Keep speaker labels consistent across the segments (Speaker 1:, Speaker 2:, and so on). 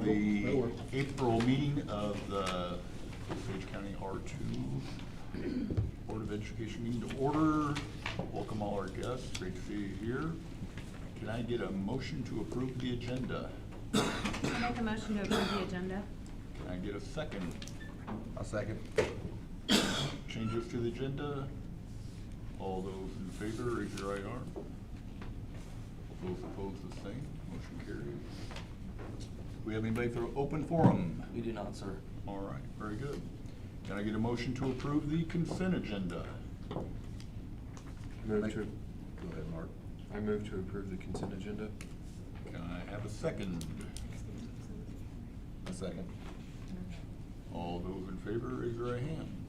Speaker 1: the April meeting of the Osage County R2 Board of Education meeting to order. Welcome all our guests, great to see you here. Can I get a motion to approve the agenda?
Speaker 2: I make a motion to approve the agenda.
Speaker 1: Can I get a second?
Speaker 3: I'll second.
Speaker 1: Changes to the agenda? All those in favor, raise your right arm. Those opposed, the same. Motion carries. We have anybody for open forum?
Speaker 4: We do not, sir.
Speaker 1: All right, very good. Can I get a motion to approve the consent agenda?
Speaker 3: Go ahead, Mark.
Speaker 5: I move to approve the consent agenda.
Speaker 1: Can I have a second?
Speaker 3: A second.
Speaker 1: All those in favor, raise your right hand.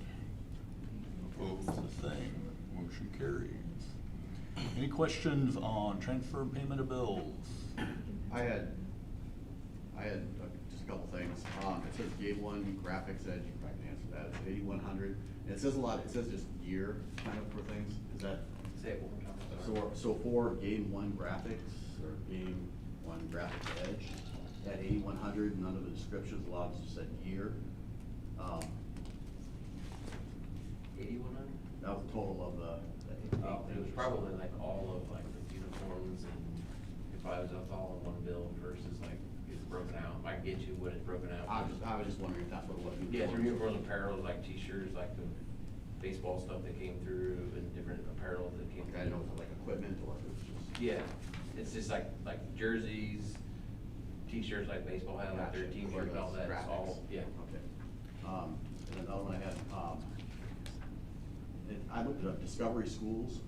Speaker 1: Opposed, the same. Motion carries. Any questions on transfer and payment of bills?
Speaker 6: I had just a couple things. It says Gate 1 Graphics Edge, you probably can answer that. It's 8100. And it says a lot, it says just year kind of for things. Is that?
Speaker 4: Say it one more time.
Speaker 6: So for Game 1 Graphics or Game 1 Graphics Edge, at 8100, none of the descriptions, a lot of it just said year.
Speaker 4: 8100?
Speaker 6: That was the total of the
Speaker 7: Oh, it was probably like all of like the uniforms, and if I was up all in one bill versus like it's broken out, I can get you what it's broken out.
Speaker 6: I was just wondering if that's what it was.
Speaker 7: Yeah, through uniforms, apparel, like t-shirts, like the baseball stuff that came through, and different apparel that came
Speaker 6: Okay,
Speaker 7: through.
Speaker 6: I didn't know if it was like equipment or if it was just.
Speaker 7: Yeah, it's just like jerseys, t-shirts, like baseball had, like their
Speaker 6: Gotcha.
Speaker 7: team shirt and all that, it's all,
Speaker 6: Graphics.
Speaker 7: yeah.
Speaker 6: Okay. And then another one I had, I looked it up, Discovery Schools.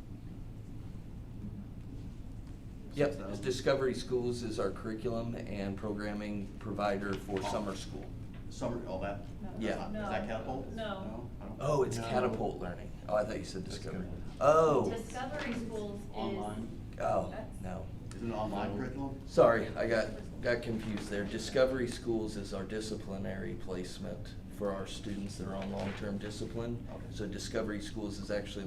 Speaker 4: Yep,
Speaker 6: 6,000.
Speaker 4: Discovery Schools is our curriculum and programming provider for summer school.
Speaker 6: Summer, all that?
Speaker 2: No.
Speaker 4: Yeah.
Speaker 6: Is that Catapult?
Speaker 2: No.
Speaker 6: I don't-
Speaker 4: Oh, it's
Speaker 5: No.
Speaker 4: Catapult Learning. Oh, I thought you said Discovery.
Speaker 5: Catapult.
Speaker 4: Oh,
Speaker 8: Discovery Schools is.
Speaker 6: Online?
Speaker 4: oh, no.
Speaker 6: Is it an online curriculum?
Speaker 4: Sorry, I got confused there. Discovery Schools is our disciplinary placement for our students that are on long-term discipline.
Speaker 6: Okay.
Speaker 4: So Discovery Schools is actually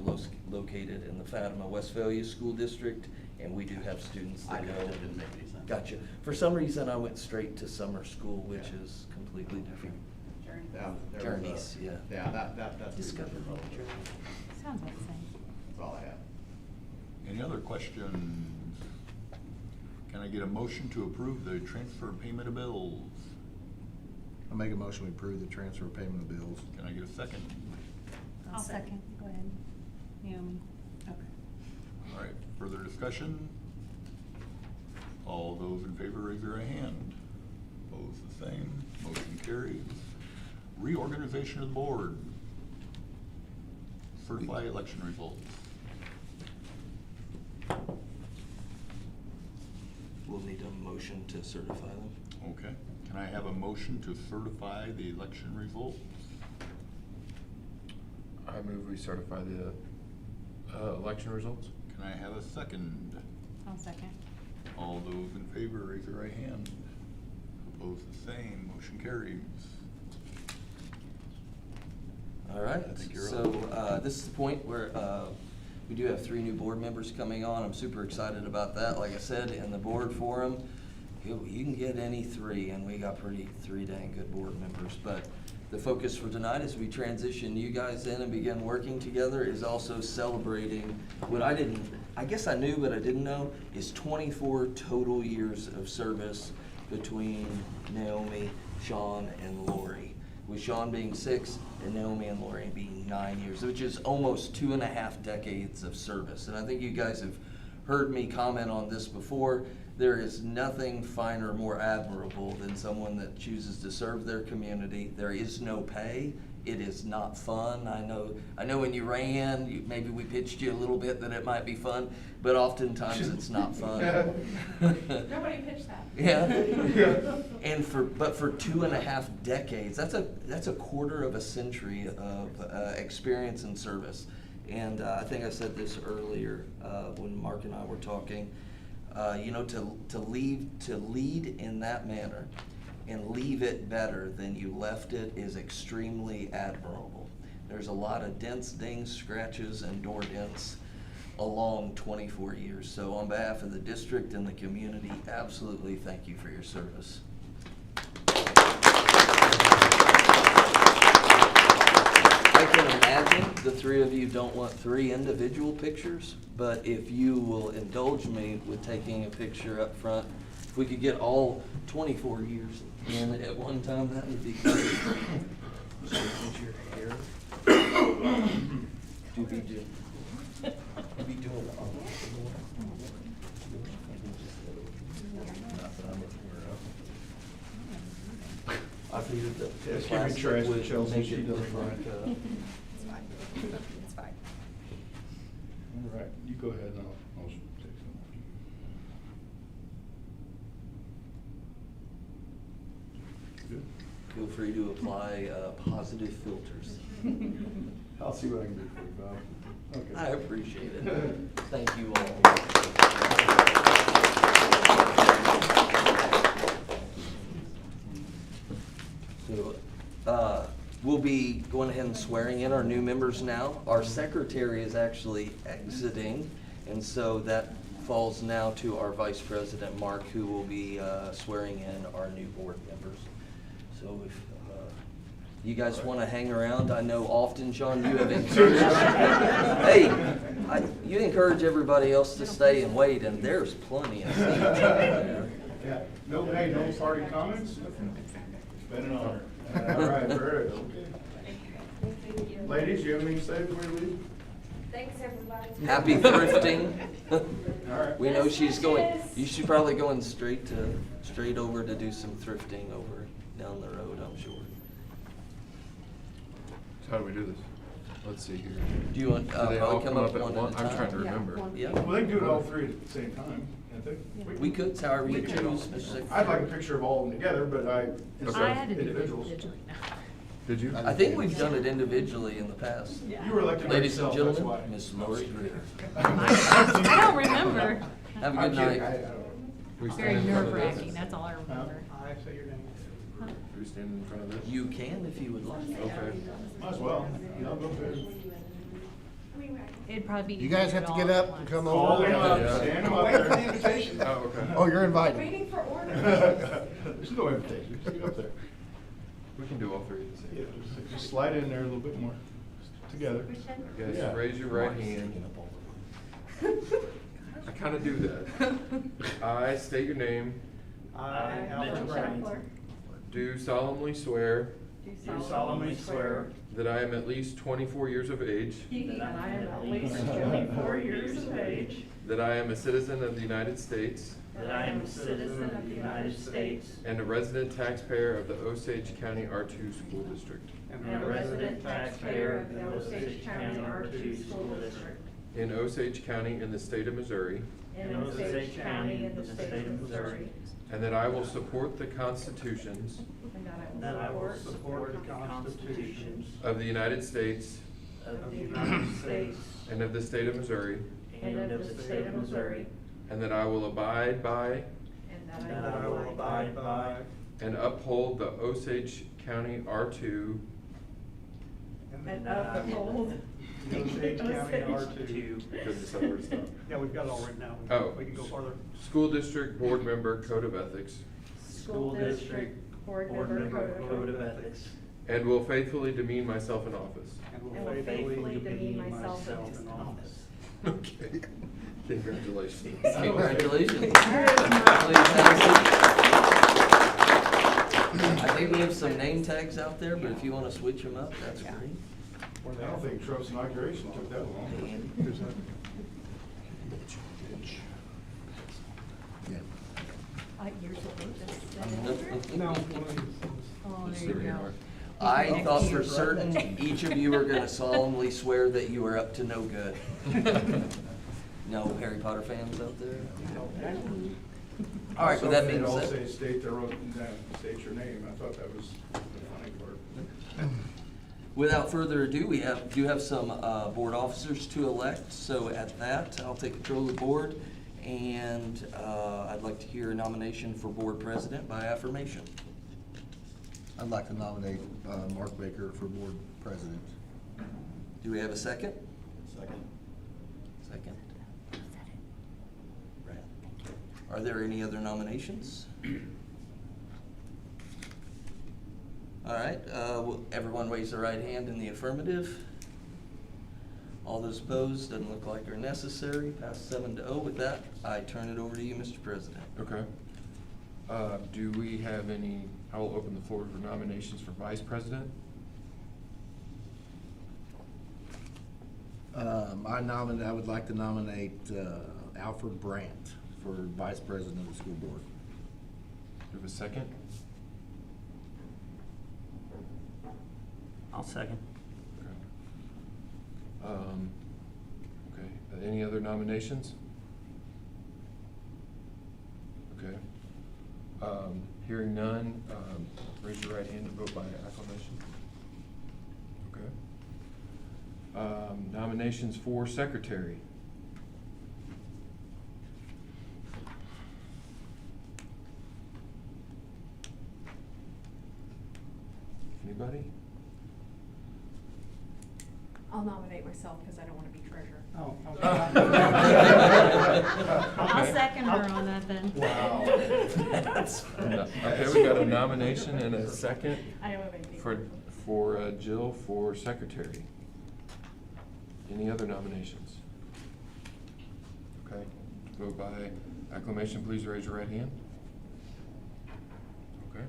Speaker 4: located in the Fatima Westphalia School District, and we do have students
Speaker 6: I
Speaker 4: that go.
Speaker 6: it didn't make any sense.
Speaker 4: Gotcha. For some reason, I went straight to summer school, which
Speaker 6: Yeah.
Speaker 4: is completely different.
Speaker 2: Journey.
Speaker 6: There was a-
Speaker 4: Journeys, yeah.
Speaker 6: Yeah, that's.
Speaker 4: Discovery.
Speaker 2: Sounds like the same.
Speaker 6: That's all I have.
Speaker 1: Any other questions? Can I get a motion to approve the transfer payment of bills?
Speaker 3: I'll make a motion to approve the transfer payment of bills.
Speaker 1: Can I get a second?
Speaker 2: I'll second. Go ahead. Naomi. Okay.
Speaker 1: All right, further discussion? All those in favor, raise your right hand. Opposed, the same. Motion carries. Reorganization of the board. Certify election results.
Speaker 4: We'll need a motion to certify them.
Speaker 1: Okay. Can I have a motion to certify the election results?
Speaker 5: I move we certify the election results.
Speaker 1: Can I have a second?
Speaker 2: I'll second.
Speaker 1: All those in favor, raise your right hand. Opposed, the same. Motion carries.
Speaker 4: All right,
Speaker 1: I think you're
Speaker 4: so
Speaker 1: up.
Speaker 4: this is the point where we do have 3 new board members coming on. I'm super excited about that. Like I said, in the board forum, you can get any 3, and we got 3 dang good board members. But the focus for tonight as we transition you guys in and begin working together is also celebrating what I guess I knew but I didn't know, is 24 total years of service between Naomi, Sean, and Lori. With Sean being 6 and Naomi and Lori being 9 years, which is almost 2.5 decades of service. And I think you guys have heard me comment on this before. There is nothing finer, more admirable than someone that chooses to serve their community. There is no pay. It is not fun. I know when you ran, maybe we pitched you a little bit that it might be fun, but oftentimes it's not fun.
Speaker 8: Nobody pitched that.
Speaker 4: Yeah. And for 2.5 decades, that's a quarter of a century of experience and service. And I think I said this earlier when Mark and I were talking. To lead in that manner and leave it better than you left it is extremely admirable. There's a lot of dents, dings, scratches, and door dents along 24 years. So on behalf of the district and the community, absolutely thank you for your service. the three of you don't want three individual pictures, but if you will indulge me with taking a picture up front, if we could get all 24 years in at one time, that would be great. So is your hair? Do be doing all I figured the
Speaker 3: Just give me
Speaker 4: plastic
Speaker 3: trash to
Speaker 4: would
Speaker 3: Chelsea,
Speaker 4: make
Speaker 3: she
Speaker 4: it
Speaker 3: does
Speaker 4: look
Speaker 3: fine.
Speaker 4: like,
Speaker 2: It's fine. It's fine.
Speaker 1: All right, you go ahead and I'll take some. Good.
Speaker 4: feel free to apply positive filters.
Speaker 1: I'll see what I can do for you, Bob. Okay.
Speaker 4: I appreciate it. Thank you all. So, we'll be going ahead and swearing in our new members now. Our secretary is actually exiting, and so that falls now to our vice president, Mark, who will be swearing in our new board members. So if you guys want to hang around, I know often, John, you have encouraged, hey, you encourage everybody else to stay and wait, and there's plenty of seats out there.
Speaker 1: Yeah, no, hey, no party comments? It's been an honor. All right, very good. Okay. Ladies, you have anything to say before you leave?
Speaker 8: Thanks, everybody.
Speaker 4: Happy thrifting.
Speaker 1: All right.
Speaker 4: We know
Speaker 8: Best
Speaker 4: she's going,
Speaker 8: wishes.
Speaker 4: you should probably going straight over to do some thrifting over down the road, I'm sure.
Speaker 5: So how do we do this? Let's see here.
Speaker 4: Do you want,
Speaker 5: Do they all
Speaker 4: probably come up
Speaker 5: at
Speaker 4: one
Speaker 5: once?
Speaker 4: at a time?
Speaker 5: I'm trying to remember.
Speaker 4: Yeah,
Speaker 1: Well, they can do it all three at the same time, can't they?
Speaker 4: we could, however you
Speaker 1: We can.
Speaker 4: choose, Mr. Secretary.
Speaker 1: I'd like a picture of all of them together, but instead
Speaker 2: I
Speaker 1: of
Speaker 2: had to do it
Speaker 1: individuals.
Speaker 2: individually now.
Speaker 5: Did you?
Speaker 4: I think we've done it individually in the past.
Speaker 1: You were elected by
Speaker 4: Ladies and
Speaker 1: yourself, that's
Speaker 4: gentlemen,
Speaker 1: why.
Speaker 4: Miss Lori Greer.
Speaker 2: I don't remember.
Speaker 4: Have a
Speaker 1: I'm
Speaker 4: good
Speaker 1: kidding.
Speaker 4: night.
Speaker 1: I don't know.
Speaker 5: We
Speaker 2: Very
Speaker 5: stand in front of
Speaker 2: nerve
Speaker 5: this?
Speaker 2: wracking, that's all I remember.
Speaker 1: I say your name.
Speaker 5: Do we stand in front of this?
Speaker 4: You can if you would like.
Speaker 5: Okay.
Speaker 1: Might as well. I'll go through.
Speaker 2: It'd probably be.
Speaker 3: You guys
Speaker 2: easier
Speaker 3: have to
Speaker 2: all
Speaker 3: get
Speaker 2: at
Speaker 3: up and
Speaker 2: once.
Speaker 3: come
Speaker 1: Call
Speaker 3: over.
Speaker 1: them up,
Speaker 5: Yeah.
Speaker 1: stand them up there. Invitation.
Speaker 5: Oh, okay.
Speaker 3: Oh, you're invited.
Speaker 8: Waiting for orders.
Speaker 1: There's no invitation, just get up there.
Speaker 5: We can do all three at the same
Speaker 1: Yeah,
Speaker 5: time.
Speaker 1: just slide in there a little bit more, together.
Speaker 5: Yes,
Speaker 1: Yeah.
Speaker 5: raise your right hand. I kind of do that. I state your name,
Speaker 9: I, Alfred Raines,
Speaker 5: do solemnly swear
Speaker 9: do solemnly swear
Speaker 5: that I am at least 24 years of age,
Speaker 9: that I am at least 24 years of age,
Speaker 5: that I am a citizen of the United States,
Speaker 9: that I am a citizen of the United States,
Speaker 5: and a resident taxpayer of the Osage County R2 School District
Speaker 9: and a resident taxpayer of the Osage County R2 School District,
Speaker 5: in Osage County in the state of Missouri,
Speaker 9: in Osage County in the state of Missouri,
Speaker 5: and that I will support the constitutions
Speaker 9: that I will support the constitutions
Speaker 5: of the United States
Speaker 9: of the United States
Speaker 5: and of the state of Missouri,
Speaker 9: and of the state of Missouri,
Speaker 5: and that I will abide by
Speaker 9: and that I will abide by
Speaker 5: and uphold the Osage County R2
Speaker 9: and uphold
Speaker 10: The Osage County R2.
Speaker 5: because it's not where it stopped.
Speaker 10: Yeah, we've got it all written out.
Speaker 5: Oh.
Speaker 10: We can go farther.
Speaker 5: School District Board Member Code of Ethics,
Speaker 9: School District Board Member Code of Ethics,
Speaker 5: and will faithfully demean myself in office.
Speaker 10: And
Speaker 8: And will faithfully demean myself
Speaker 10: in office.
Speaker 5: Okay. Congratulations.
Speaker 4: Congratulations. Please have a seat. I think we have some name tags out there, but if you want to switch them up, that's great.
Speaker 1: I don't think Trump's inauguration took that long.
Speaker 2: Yours will be this.
Speaker 10: No.
Speaker 2: Oh, there you go.
Speaker 4: I thought for certain each of you were going to solemnly swear that you were up to no good. No Harry Potter fans out there? All right, with that being
Speaker 1: Also,
Speaker 4: said.
Speaker 1: they all say state their own, state your name. I thought that was the funny part.
Speaker 4: Without further ado, we do have some board officers to elect. So at that, I'll take control of the board, and I'd like to hear a nomination for board president by affirmation.
Speaker 3: I'd like to nominate Mark Baker for board president.
Speaker 4: Do we have a second?
Speaker 6: Second.
Speaker 4: Second. Are there any other nominations? All right, will everyone raise their right hand in the affirmative. All those opposed, doesn't look like are necessary. Pass 7-0. With that, I turn it over to you, Mr. President.
Speaker 5: Okay. Do we have any, I will open the floor for nominations for vice president.
Speaker 3: I would like to nominate Alfred Brandt for vice president of the school board.
Speaker 5: Do we have a second?
Speaker 9: I'll second.
Speaker 5: Okay. Okay, any other nominations? Okay. Hearing none, raise your right hand and vote by acclamation. Okay. Nominations for secretary. Anybody?
Speaker 8: I'll nominate myself because I don't want to be treasurer.
Speaker 10: Oh,
Speaker 2: I'll
Speaker 10: okay.
Speaker 2: second her on that then.
Speaker 5: Wow. Okay, we got a nomination and a second
Speaker 8: I don't have anything.
Speaker 5: for Jill for secretary. Any other nominations? Okay, vote by acclamation, please raise your right hand. Okay.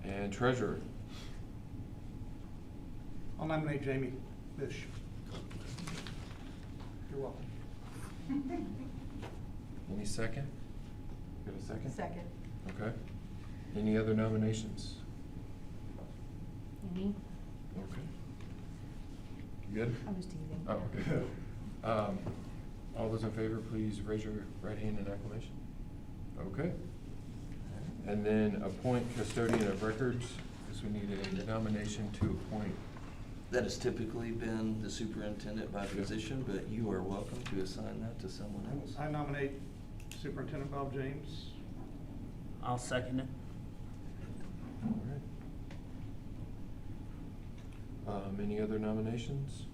Speaker 5: And treasurer.
Speaker 10: I'll nominate Jamie Fish. You're welcome.
Speaker 5: Any second? Got a second?
Speaker 8: Second.
Speaker 5: Okay. Any other nominations?
Speaker 2: Me?
Speaker 5: Okay. You good?
Speaker 2: I was teasing.
Speaker 5: Oh, okay. All those in favor, please raise your right hand in acclamation. Okay. And then appoint custodian of records, because we need a nomination to appoint.
Speaker 4: That has typically been the superintendent by position, but you are welcome to assign that to someone else.
Speaker 10: I nominate Superintendent Bob James.
Speaker 9: I'll second it.
Speaker 5: All right. Any other nominations?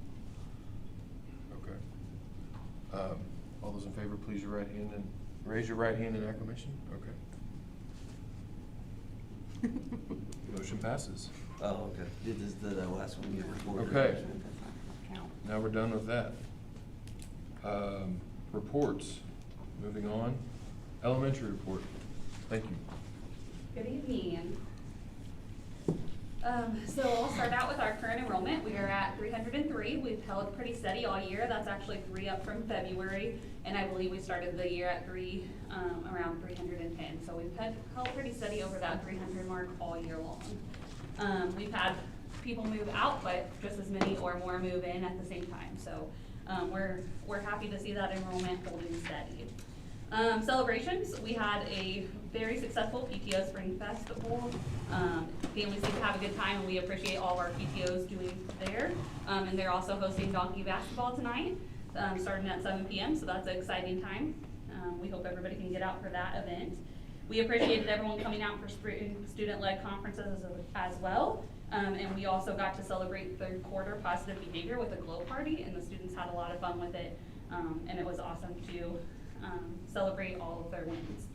Speaker 5: Okay. All those in favor, please your right hand and raise your right hand in acclamation. Okay. Motion passes.
Speaker 4: Oh, okay. Is the last one you recorded?
Speaker 5: Okay.
Speaker 2: Count.
Speaker 5: Now we're done with that. Reports. Moving on. Elementary report. Thank you.
Speaker 11: Good evening. So I'll start out with our current enrollment. We are at 303. We've held pretty steady all year. That's actually 3 up from February, and I believe we started the year at around 310. So we've held pretty steady over that 300 mark all year long. We've had people move out, but just as many or more move in at the same time. So we're happy to see that enrollment holding steady. Celebrations, we had a very successful PTO Spring Festival. Families seem to have a good time, and we appreciate all of our PTOs doing there. And they're also hosting donkey basketball tonight, starting at 7 p.m., so that's an exciting time. We hope everybody can get out for that event. We appreciated everyone coming out for student-led conferences as well. And we also got to celebrate third quarter positive behavior with a glow party, and the students had a lot of fun with it. And it was awesome to celebrate all of their wins.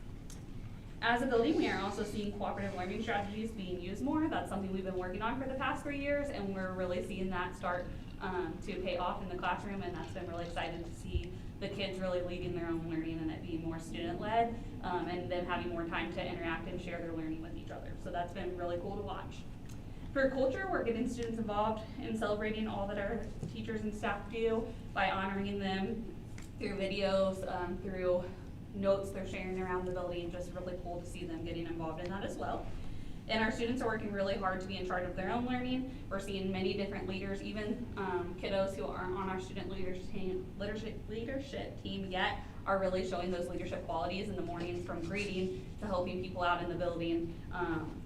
Speaker 11: As a building, we are also seeing cooperative learning strategies being used more. That's something we've been working on for the past 3 years, and we're really seeing that start to pay off in the classroom, and that's been really exciting to see the kids really leading their own learning and it being more student-led, and them having more time to interact and share their learning with each other. So that's been really cool to watch. For culture, we're getting students involved in celebrating all that our teachers and staff do by honoring them through videos, through notes they're sharing around the building. Just really cool to see them getting involved in that as well. And our students are working really hard to be in charge of their own learning. We're seeing many different leaders, even kiddos who aren't on our student leadership team yet, are really showing those leadership qualities in the mornings, from greeting to helping people out in the building,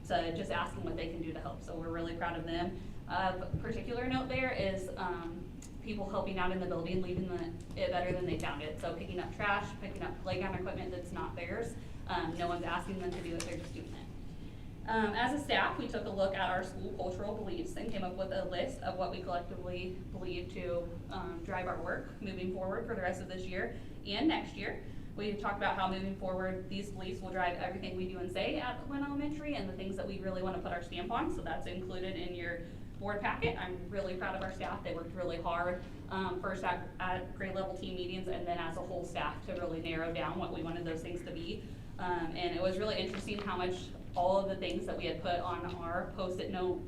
Speaker 11: to just asking what they can do to help. So we're really proud of them. A particular note there is people helping out in the building, leaving it better than they found it. So picking up trash, picking up playground equipment that's not theirs. No one's asking them to do it, they're just doing it. As a staff, we took a look at our school cultural beliefs and came up with a list of what we collectively believe to drive our work moving forward for the rest of this year and next year. We talked about how moving forward, these beliefs will drive everything we do and say at Glen Elementary, and the things that we really want to put our stamp on. So that's included in your board packet. I'm really proud of our staff. They worked really hard, first at grade level team meetings and then as a whole staff to really narrow down what we wanted those things to be. And it was really interesting how much all of the things that we had put on our post-it note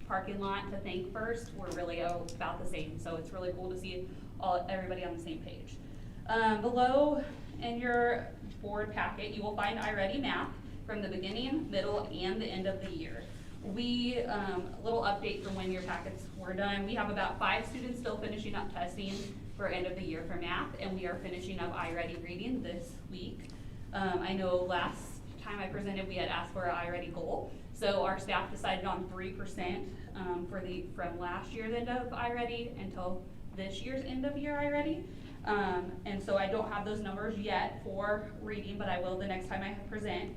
Speaker 11: parking lot to thank first were really about the same. So it's really cool to see everybody on the same page. Below in your board packet, you will find iReady Math from the beginning, middle, and the end of the year. A little update from when your packets were done. We have about 5 students still finishing up testing for end of the year for math, and we are finishing up iReady reading this week. I know last time I presented, we had asked for an iReady goal. So our staff decided on 3% from last year's end of iReady until this year's end of year iReady. And so I don't have those numbers yet for reading, but I will the next time I present.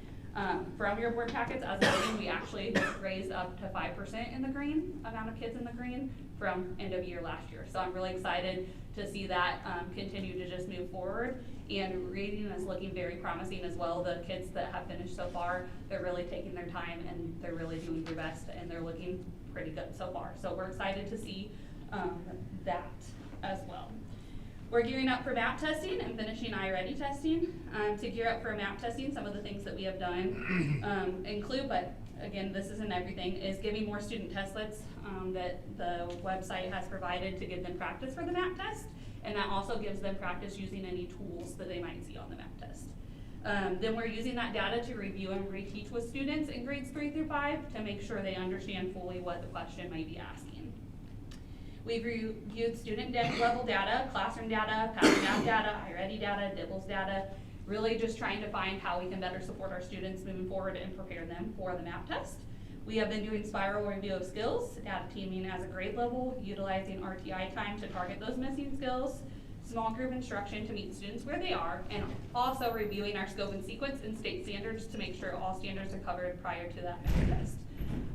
Speaker 11: From your board packets, as a reading, we actually raised up to 5% in the green, amount of kids in the green from end of year last year. So I'm really excited to see that continue to just move forward. And reading is looking very promising as well. The kids that have finished so far, they're really taking their time and they're really doing their best and they're looking pretty good so far. So we're excited to see that as well. We're gearing up for MAP testing and finishing iReady testing. To gear up for MAP testing, some of the things that we have done include, but again, this isn't everything, is giving more student testlets that the website has provided to give them practice for the MAP test. And that also gives them practice using any tools that they might see on the MAP test. Then we're using that data to review and reteach with students in grades 3 through 5 to make sure they understand fully what the question might be asking. We've reviewed student level data, classroom data, pattern math data, iReady data, DIBELS data, really just trying to find how we can better support our students moving forward and prepare them for the MAP test. We have been doing spiral review of skills, data teaming as a grade level, utilizing RTI time to target those missing skills, small group instruction to meet students where they are, and also reviewing our scope and sequence and state standards to make sure all standards are covered prior to that MAP test.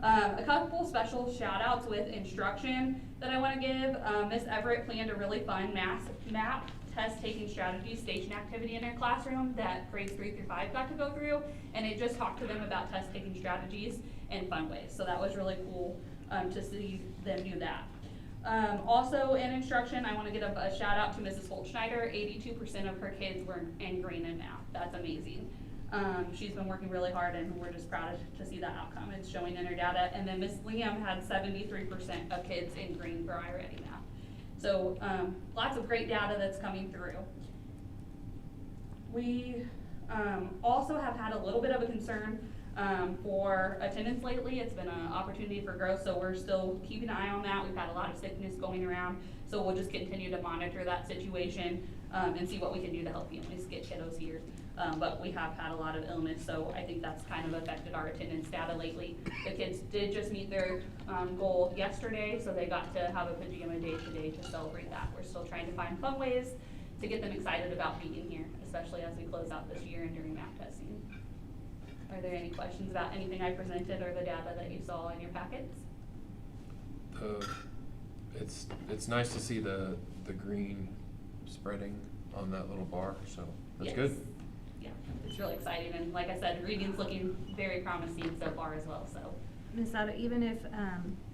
Speaker 11: A couple special shout outs with instruction that I want to give. Ms. Everett planned a really fun MAP test taking strategy station activity in her classroom that grades 3 through 5 got to go through, and it just talked to them about test taking strategies in fun ways. So that was really cool to see them do that. Also in instruction, I want to give a shout out to Mrs. Holtschneider. 82% of her kids were in green in math. That's amazing. She's been working really hard and we're just proud to see that outcome. It's showing in her data. And then Ms. Liam had 73% of kids in green for iReady Math. So lots of great data that's coming through. We also have had a little bit of a concern for attendance lately. It's been an opportunity for growth, so we're still keeping an eye on that. We've had a lot of sickness going around, so we'll just continue to monitor that situation and see what we can do to help families get kiddos here. But we have had a lot of illness, so I think that's kind of affected our attendance data lately. The kids did just meet their goal yesterday, so they got to have a pajama day today to celebrate that. We're still trying to find fun ways to get them excited about being here, especially as we close out this year and during MAP testing. Are there any questions about anything I presented or the data that you saw in your packets?
Speaker 5: It's nice to see the green spreading on that little bar, so that's
Speaker 11: Yes.
Speaker 5: good.
Speaker 11: Yeah, it's really exciting, and like I said, reading's looking very promising so far as well, so.
Speaker 2: Ms. Otto, even if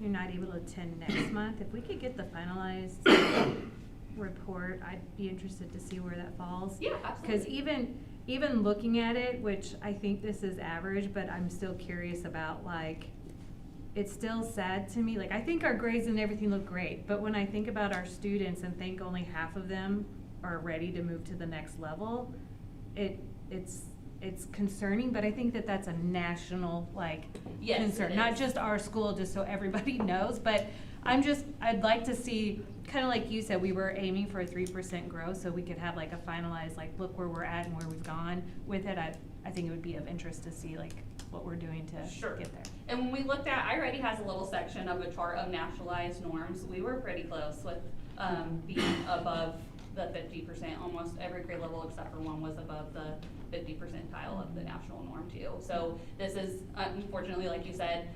Speaker 2: you're not able to attend next month, if we could get the finalized report, I'd be interested to see where that falls.
Speaker 11: Yeah, absolutely.
Speaker 2: Because even looking at it, which I think this is average, but I'm still curious about, like, it's still sad to me. Like, I think our grades and everything look great, but when I think about our students and think only half of them are ready to move to the next level, it's concerning, but I think that that's a national, like,
Speaker 11: Yes,
Speaker 2: concern.
Speaker 11: it
Speaker 2: Not
Speaker 11: is.
Speaker 2: just our school, just so everybody knows, but I'd like to see, kind of like you said, we were aiming for a 3% growth, so we could have like a finalized, like, look where we're at and where we've gone with it. I think it would be of interest to see, like, what we're doing to
Speaker 11: Sure.
Speaker 2: get there.
Speaker 11: And when we looked at, iReady has a little section of a chart of nationalized norms. We were pretty close with being above the 50%. Almost every grade level except for one was above the 50 percentile of the national norm too. So this is unfortunately, like you said,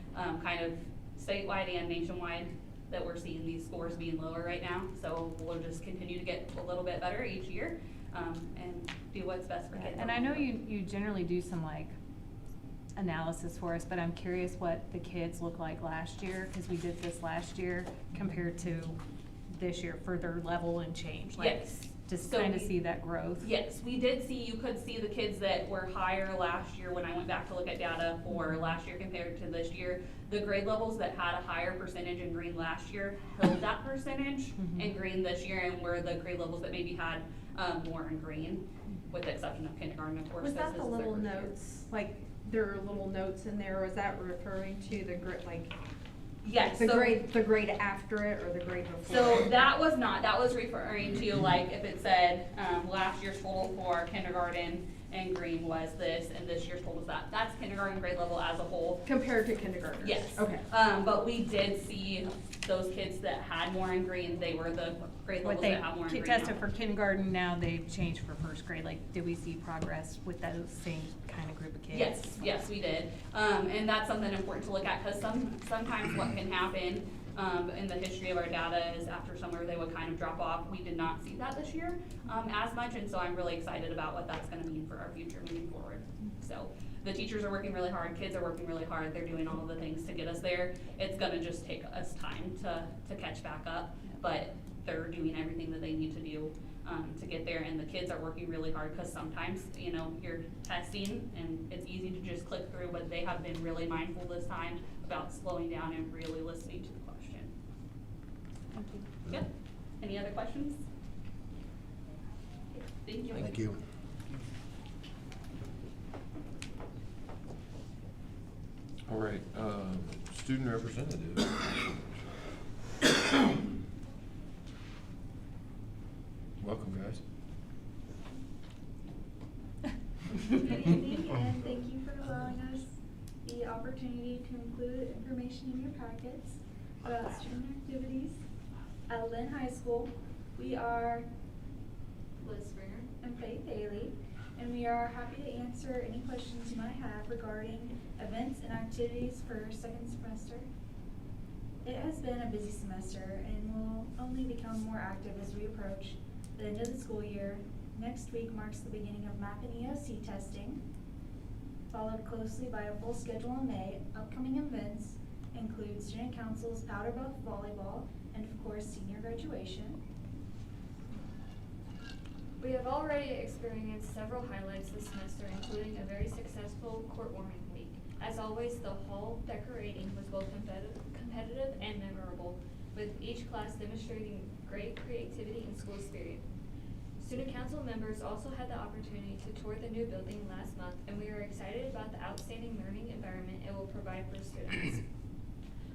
Speaker 11: kind of statewide and nationwide that we're seeing these scores being lower right now. So we'll just continue to get a little bit better each year and do what's best for kids.
Speaker 2: And I know you generally do some, like, analysis for us, but I'm curious what the kids look like last year, because we did this last year compared to this year for their level and change. Like,
Speaker 11: Yes.
Speaker 2: just
Speaker 11: So
Speaker 2: kind of
Speaker 11: we-
Speaker 2: see that growth.
Speaker 11: Yes, we did see, you could see the kids that were higher last year when I went back to look at data for last year compared to this year. The grade levels that had a higher percentage in green last year held that percentage in green this year, and were the grade levels that maybe had more in green, with the exception of kindergarten, of course.
Speaker 8: Was
Speaker 11: because
Speaker 8: that the
Speaker 11: this is their
Speaker 8: little
Speaker 11: first year.
Speaker 8: notes, like, there are little notes in there, or is that referring to the like,
Speaker 11: Yes.
Speaker 8: the
Speaker 11: so-
Speaker 8: grade after it, or the grade before?
Speaker 11: So that was not, that was referring to like if it said, last year's total for kindergarten and green was this, and this year's total was that. That's kindergarten grade level as a whole.
Speaker 8: Compared to kindergartners?
Speaker 11: Yes.
Speaker 8: Okay.
Speaker 11: But we did see those kids that had more in green, they were the grade
Speaker 2: What
Speaker 11: levels
Speaker 2: they
Speaker 11: that have more in green
Speaker 2: tested
Speaker 11: now.
Speaker 2: for kindergarten, now they've changed for first grade. Like, did we see progress with those same kind of group of kids?
Speaker 11: Yes, we did. And that's something important to look at, because sometimes what can happen, in the history of our data is after summer, they would kind of drop off. We did not see that this year, as much, and so I'm really excited about what that's gonna mean for our future moving forward. So, the teachers are working really hard, kids are working really hard, they're doing all of the things to get us there. It's gonna just take us time to catch back up, but they're doing everything that they need to do, to get there, and the kids are working really hard, because sometimes, you know, you're testing, and it's easy to just click through, but they have been really mindful this time about slowing down and really listening to the question.
Speaker 2: Thank you.
Speaker 11: Yep. Any other questions? Thank you.
Speaker 3: Thank you.
Speaker 5: All right, student representative. Welcome, guys.
Speaker 12: Good evening, and thank you for allowing us the opportunity to include information in your packets about student activities at Lynn High School. We are Liz Springer and Faith Haley, and we are happy to answer any questions you might have regarding events and activities for second semester. It has been a busy semester and will only become more active as we approach the end of the school year. Next week marks the beginning of MAP and EOC testing, followed closely by a full schedule in May. Upcoming events include student councils, powder puff volleyball, and of course senior graduation. We have already experienced several highlights this semester, including a very successful court warming week. As always, the hall decorating was both competitive and memorable, with each class demonstrating great creativity and school spirit. Student council members also had the opportunity to tour the new building last month, and we are excited about the outstanding learning environment it will provide for students.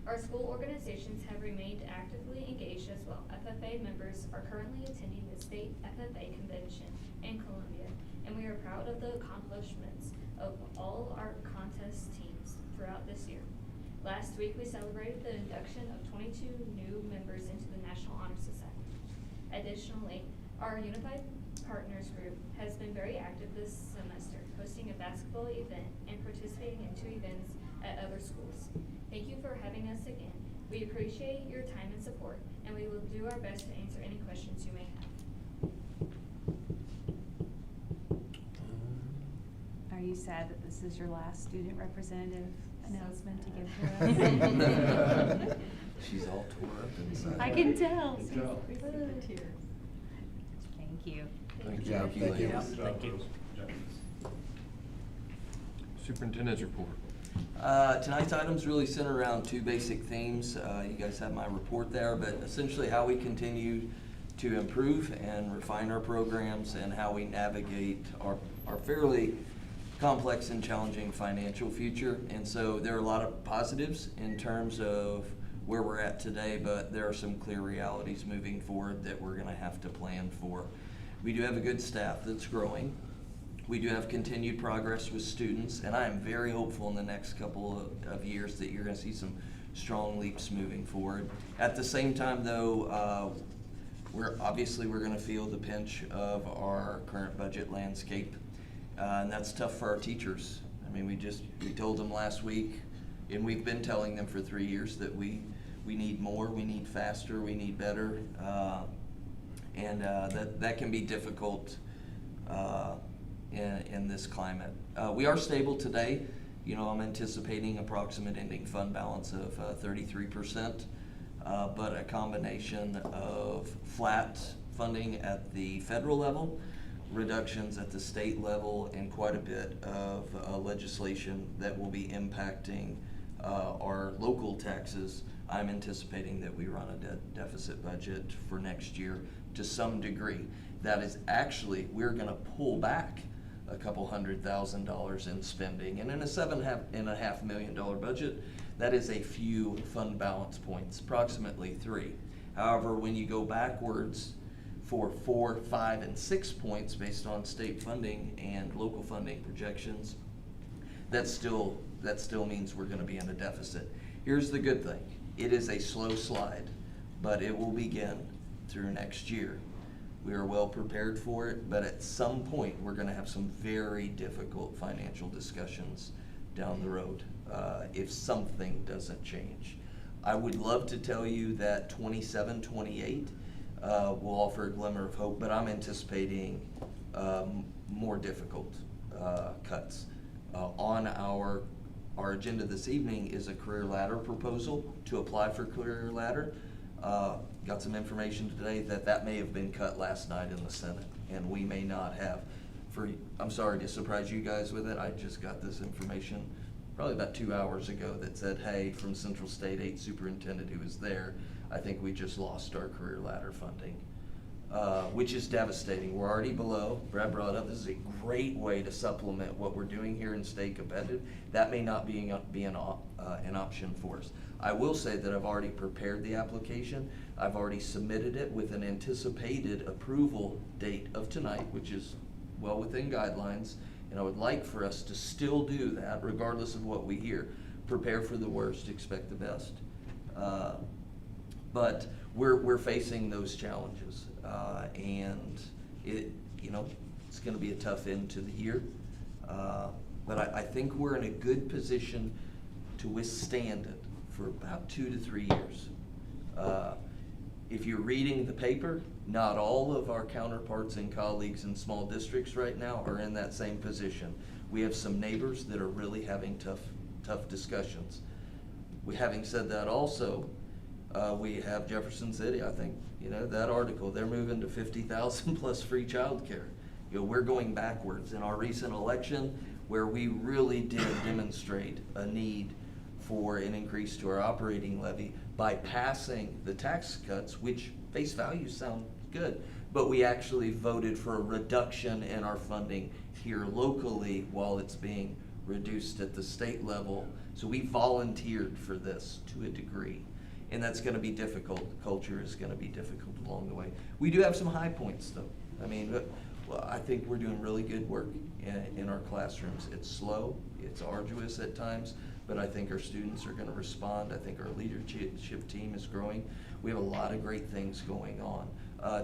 Speaker 12: Our school organizations have remained actively engaged as well. FFA members are currently attending the state FFA convention in Columbia, and we are proud of the accomplishments of all our contest teams throughout this year. Last week, we celebrated the induction of 22 new members into the National Honor Society. Additionally, our Unified Partners Group has been very active this semester, hosting a basketball event and participating in 2 events at other schools. Thank you for having us again. We appreciate your time and support, and we will do our best to answer any questions you may have.
Speaker 2: Are you sad that this is your last student representative announcement to give to us?
Speaker 4: She's all tore up inside.
Speaker 2: I can tell.
Speaker 3: Good job.
Speaker 2: Thank you.
Speaker 3: Good job, thank you.
Speaker 4: Thank you.
Speaker 5: Superintendent's report.
Speaker 4: Tonight's items really center around 2 basic themes. You guys have my report there, but essentially how we continue to improve and refine our programs and how we navigate our fairly complex and challenging financial future. And so there are a lot of positives in terms of where we're at today, but there are some clear realities moving forward that we're gonna have to plan for. We do have a good staff that's growing. We do have continued progress with students, and I am very hopeful in the next couple of years that you're gonna see some strong leaps moving forward. At the same time though, we're gonna feel the pinch of our current budget landscape, and that's tough for our teachers. I mean, we told them last week, and we've been telling them for 3 years that we need more, we need faster, we need better, and that can be difficult in this climate. We are stable today, I'm anticipating approximate ending fund balance of 33%, but a combination of flat funding at the federal level, reductions at the state level, and quite a bit of legislation that will be impacting our local taxes. I'm anticipating that we run a deficit budget for next year to some degree. That is actually, we're going to pull back a couple $100,000 in spending, and in a $7.5 million budget, that is a few fund balance points, approximately 3. However, when you go backwards for 4, 5, and 6 points based on state funding and local funding projections, that still means we're going to be in a deficit. Here's the good thing. It is a slow slide, but it will begin through next year. We are well prepared for it, but at some point, we're going to have some very difficult financial discussions down the road if something doesn't change. I would love to tell you that 27, 28 will offer a glimmer of hope, but I'm anticipating more difficult cuts. On our agenda this evening is a career ladder proposal to apply for career ladder. Got some information today that may have been cut last night in the Senate, and we may not have. I'm sorry to surprise you guys with it. I just got this information probably about 2 hours ago that said, hey, from Central State 8 superintendent who was there, I think we just lost our career ladder funding, which is devastating. We're already below. Brad brought up, this is a great way to supplement what we're doing here and stay competitive. That may not be an option for us. I will say that I've already prepared the application. I've already submitted it with an anticipated approval date of tonight, which is well within guidelines, and I would like for us to still do that regardless of what we hear. Prepare for the worst, expect the best. But we're facing those challenges, and it's going to be a tough end to the year. But I think we're in a good position to withstand it for about 2 to 3 years. If you're reading the paper, not all of our counterparts and colleagues in small districts right now are in that same position. We have some neighbors that are really having tough discussions. Having said that also, we have Jefferson City, I think, that article, they're moving to 50,000 plus free childcare. We're going backwards. In our recent election, where we really did demonstrate a need for an increase to our operating levy by passing the tax cuts, which face value sound good, but we actually voted for a reduction in our funding here locally while it's being reduced at the state level. So we volunteered for this to a degree, and that's going to be difficult. Culture is going to be difficult along the way. We do have some high points though. I think we're doing really good work in our classrooms. It's slow, it's arduous at times, but I think our students are going to respond. I think our leadership team is growing. We have a lot of great things going on.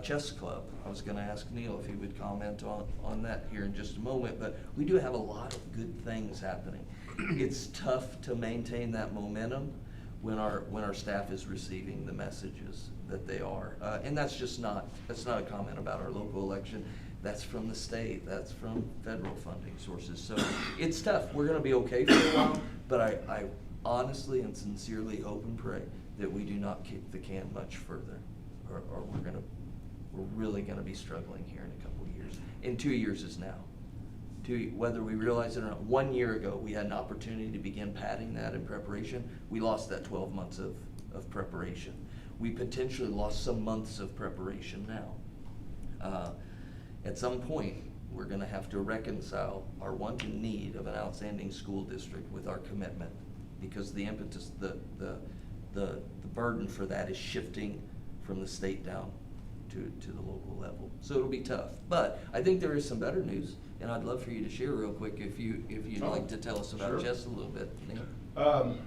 Speaker 4: Chess Club, I was going to ask Neil if he would comment on that here in just a moment, but we do have a lot of good things happening. It's tough to maintain that momentum when our staff is receiving the messages that they are. And that's not a comment about our local election. That's from the state, that's from federal funding sources. So it's tough. We're going to be okay for a while, but I honestly and sincerely hope and pray that we do not kick the can much further, or we're really going to be struggling here in a couple of years. And 2 years is now. Whether we realize it or not, 1 year ago we had an opportunity to begin padding that in preparation. We lost that 12 months of preparation. We potentially lost some months of preparation now. At some point, we're going to have to reconcile our want and need of an outstanding school district with our commitment, because the impetus, the burden for that is shifting from the state down to the local level. So it'll be tough. But I think there is some better news, and I'd love for you to share real quick if you'd like to tell us about
Speaker 13: Sure.
Speaker 4: just a little bit. Neil?
Speaker 13: I'm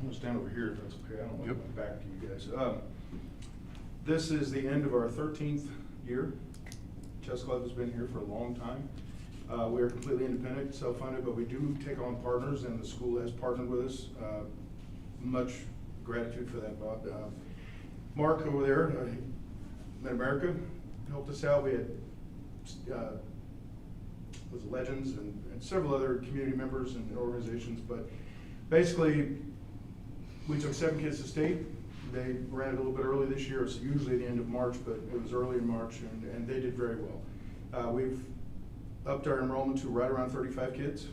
Speaker 13: gonna stand over here if that's okay. I don't want my back to you guys. This is the end of our 13th year. Chess Club has been here for a long time. We are completely independent, self-funded, but we do take on partners, and the school has partnered with us. Much gratitude for that, Bob. Mark over there, Mid-America, helped us out. We had was Legends and several other community members and organizations. But basically, we took 7 kids to state. They ran it a little bit early this year. It's usually the end of March, but it was early in March, and they did very well. We've upped our enrollment to right around 35 kids,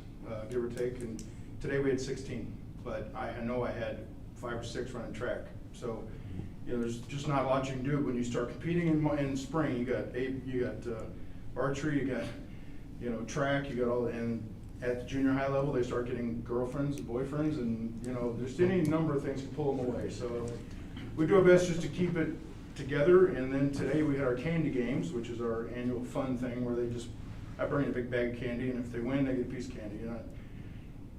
Speaker 13: give or take, and today we had 16. But I know I had 5 or 6 running track. So, there's just not a lot you can do when you start competing in spring. You got archery, you got track, you got all, and at the junior high level they start getting girlfriends and boyfriends, and there's any number of things to pull them away. So we do our best just to keep it together. And then today we had our candy games, which is our annual fun thing where I bring a big bag of candy, and if they win, they get a piece of candy.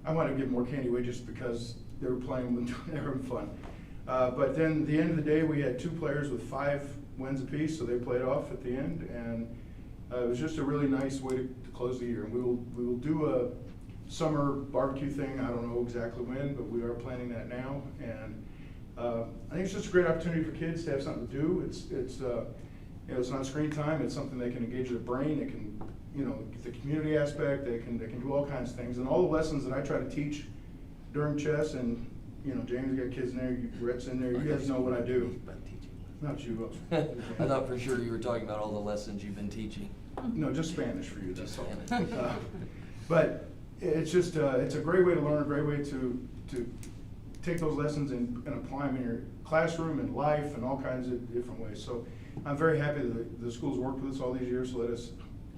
Speaker 13: I want to give more candy away just because they were playing and they were having fun. But then at the end of the day, we had 2 players with 5 wins apiece, so they played off at the end, and it was just a really nice way to close the year. And we will do a summer barbecue thing. I don't know exactly when, but we are planning that now. And I think it's just a great opportunity for kids to have something to do. It's not screen time. It's something they can engage their brain. They can, get the community aspect. They can do all kinds of things. And all the lessons that I try to teach during chess, and James got kids in there, Brett's in there. You guys know what I do. Not you.
Speaker 4: I thought for sure you were talking about all the lessons you've been teaching.
Speaker 13: No, just Spanish for you. That's
Speaker 4: Just
Speaker 13: all.
Speaker 4: Spanish.
Speaker 13: But it's just it's a great way to learn, a great way to take those lessons and apply them in your classroom and life and all kinds of different ways. So I'm very happy that the school's worked with us all these years to let us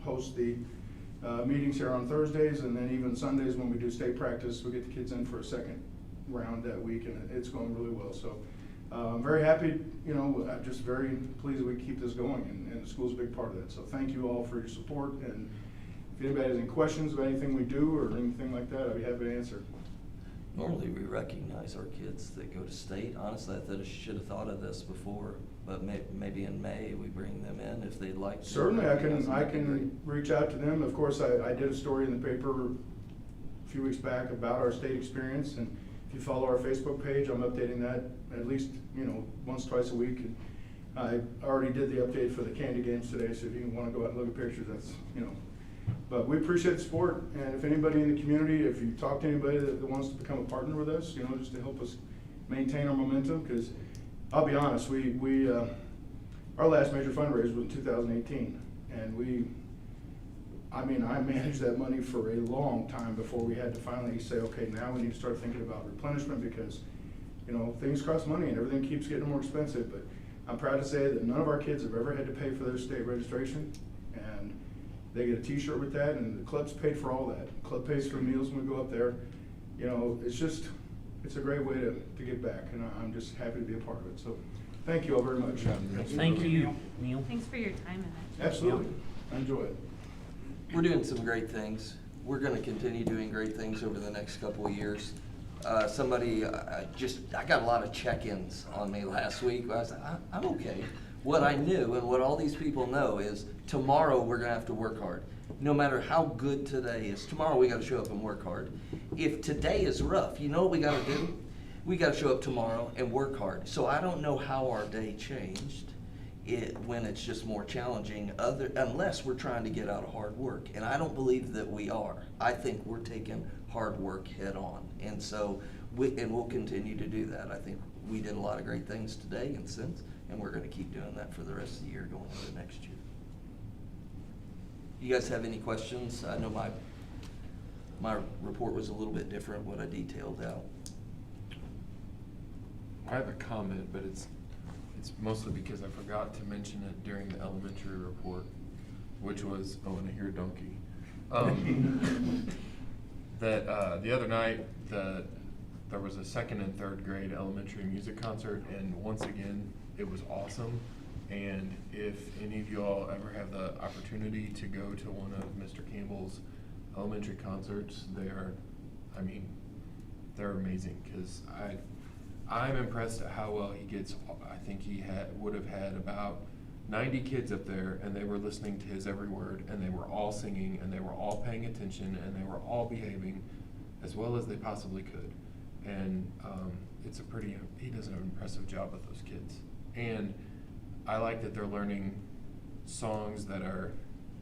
Speaker 13: host the meetings here on Thursdays, and then even Sundays when we do state practice, we get the kids in for a second round that week, and it's going really well. So I'm very happy, I'm just very pleased that we keep this going, and the school's a big part of that. So thank you all for your support, and if anybody has any questions about anything we do or anything like that, I'd be happy to answer.
Speaker 4: Normally we recognize our kids that go to state. Honestly, I thought I should have thought of this before, but maybe in May we bring them in if they'd like to.
Speaker 13: Certainly, I can reach out to them. Of course, I did a story in the paper a few weeks back about our state experience, and if you follow our Facebook page, I'm updating that at least once, twice a week. And I already did the update for the candy games today, so if you want to go out and look at pictures, that's But we appreciate the support, and if anybody in the community, if you talk to anybody that wants to become a partner with us, just to help us maintain our momentum, because I'll be honest, our last major fundraiser was in 2018, and I managed that money for a long time before we had to finally say, okay, now we need to start thinking about replenishment, because things cost money and everything keeps getting more expensive. But I'm proud to say that none of our kids have ever had to pay for their state registration, and they get a t-shirt with that, and the club's paid for all that. The club pays for meals when we go up there. It's a great way to give back, and I'm just happy to be a part of it. So thank you all very much.
Speaker 9: Thank you, Neil.
Speaker 2: Thanks for your time in it.
Speaker 13: Absolutely. I enjoy it.
Speaker 4: We're doing some great things. We're gonna continue doing great things over the next couple of years. I got a lot of check-ins on me last week. I was like, I'm okay. What I knew and what all these people know is tomorrow we're gonna have to work hard. No matter how good today is, tomorrow we gotta show up and work hard. If today is rough, you know what we gotta do? We gotta show up tomorrow and work hard. So I don't know how our day changed when it's just more challenging, unless we're trying to get out of hard work. And I don't believe that we are. I think we're taking hard work head on. And so, we'll continue to do that. I think we did a lot of great things today and since, and we're gonna keep doing that for the rest of the year going into next year. You guys have any questions? I know my report was a little bit different, what I detailed out.
Speaker 5: I have a comment, but it's mostly because I forgot to mention it during the elementary report, which was, and I hear a donkey. That the other night, there was a 2nd and 3rd grade elementary music concert, and once again, it was awesome. And if any of you all ever have the opportunity to go to one of Mr. Campbell's elementary concerts, they're amazing, because I'm impressed at how well he gets. I think he would have had about 90 kids up there, and they were listening to his every word, and they were all singing, and they were all paying attention, and they were all behaving as well as they possibly could. And he does an impressive job with those kids. And I like that they're learning songs that are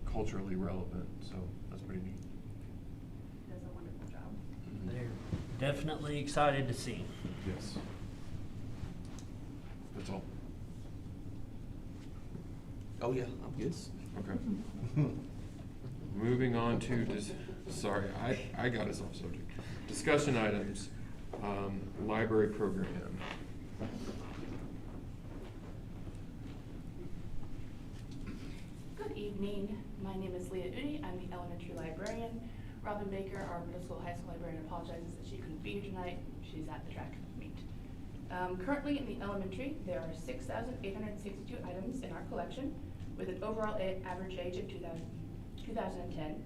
Speaker 5: culturally relevant. So that's
Speaker 1: Pretty neat.
Speaker 11: Does a wonderful job.
Speaker 9: They're definitely excited to see him.
Speaker 5: Yes. That's all.
Speaker 4: Oh, yeah, I'm good.
Speaker 5: Okay. Moving on to, sorry, I got us off subject. Discussion items, library program.
Speaker 14: Good evening. My name is Leah Udi. I'm the elementary librarian. Robin Baker, our middle school, high school librarian, apologizes that she couldn't be here tonight. She's at the track meet. Currently in the elementary, there are 6,862 items in our collection with an overall average age of 2010.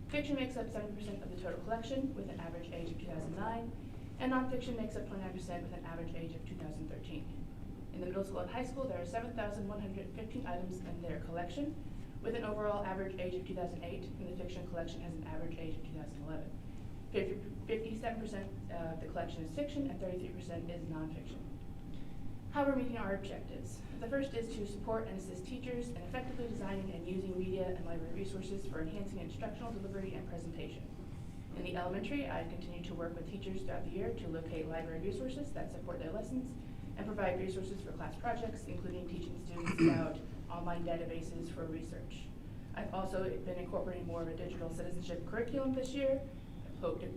Speaker 14: Fiction makes up 7% of the total collection with an average age of 2009, and nonfiction makes up 29% with an average age of 2013. In the middle school and high school, there are 7,115 items in their collection with an overall average age of 2008, and the fiction collection has an average age of 2011. 57% of the collection is fiction and 33% is nonfiction. How we're meeting our objectives. The first is to support and assist teachers in effectively designing and using media and library resources for enhancing instructional delivery and presentation. In the elementary, I continue to work with teachers throughout the year to locate library resources that support their lessons and provide resources for class projects, including teaching students about online databases for research. I've also been incorporating more of a digital citizenship curriculum this year. I hope to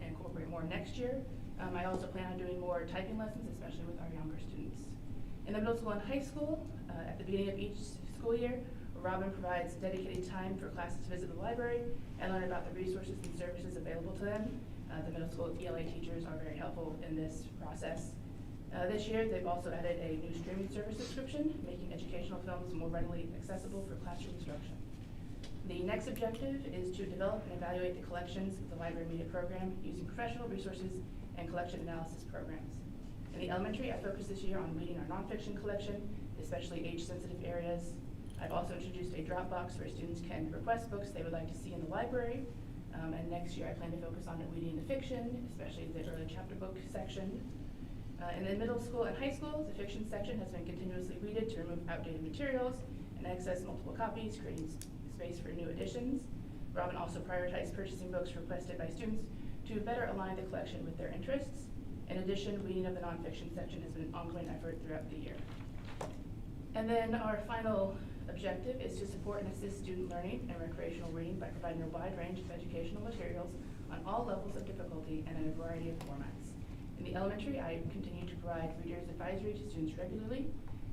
Speaker 14: incorporate more next year. I also plan on doing more typing lessons, especially with our younger students. In the middle school and high school, at the beginning of each school year, Robin provides dedicated time for classes to visit the library and learn about the resources and services available to them. The middle school ELA teachers are very helpful in this process. This year, they've also added a new streaming service subscription, making educational films more readily accessible for classroom instruction. The next objective is to develop and evaluate the collections of the library media program using professional resources and collection analysis programs. In the elementary, I focused this year on leading our nonfiction collection, especially age-sensitive areas. I've also introduced a Dropbox where students can request books they would like to see in the library. And next year, I plan to focus on leading the fiction, especially the early chapter book section. In the middle school and high school, the fiction section has been continuously weeded to remove outdated materials and access multiple copies, creating space for new additions. Robin also prioritized purchasing books requested by students to better align the collection with their interests. In addition, reading of the nonfiction section has been an ongoing effort throughout the year. And then our final objective is to support and assist student learning and recreational reading by providing a wide range of educational materials on all levels of difficulty and in a variety of formats. In the elementary, I continue to provide reader's advisory to students regularly.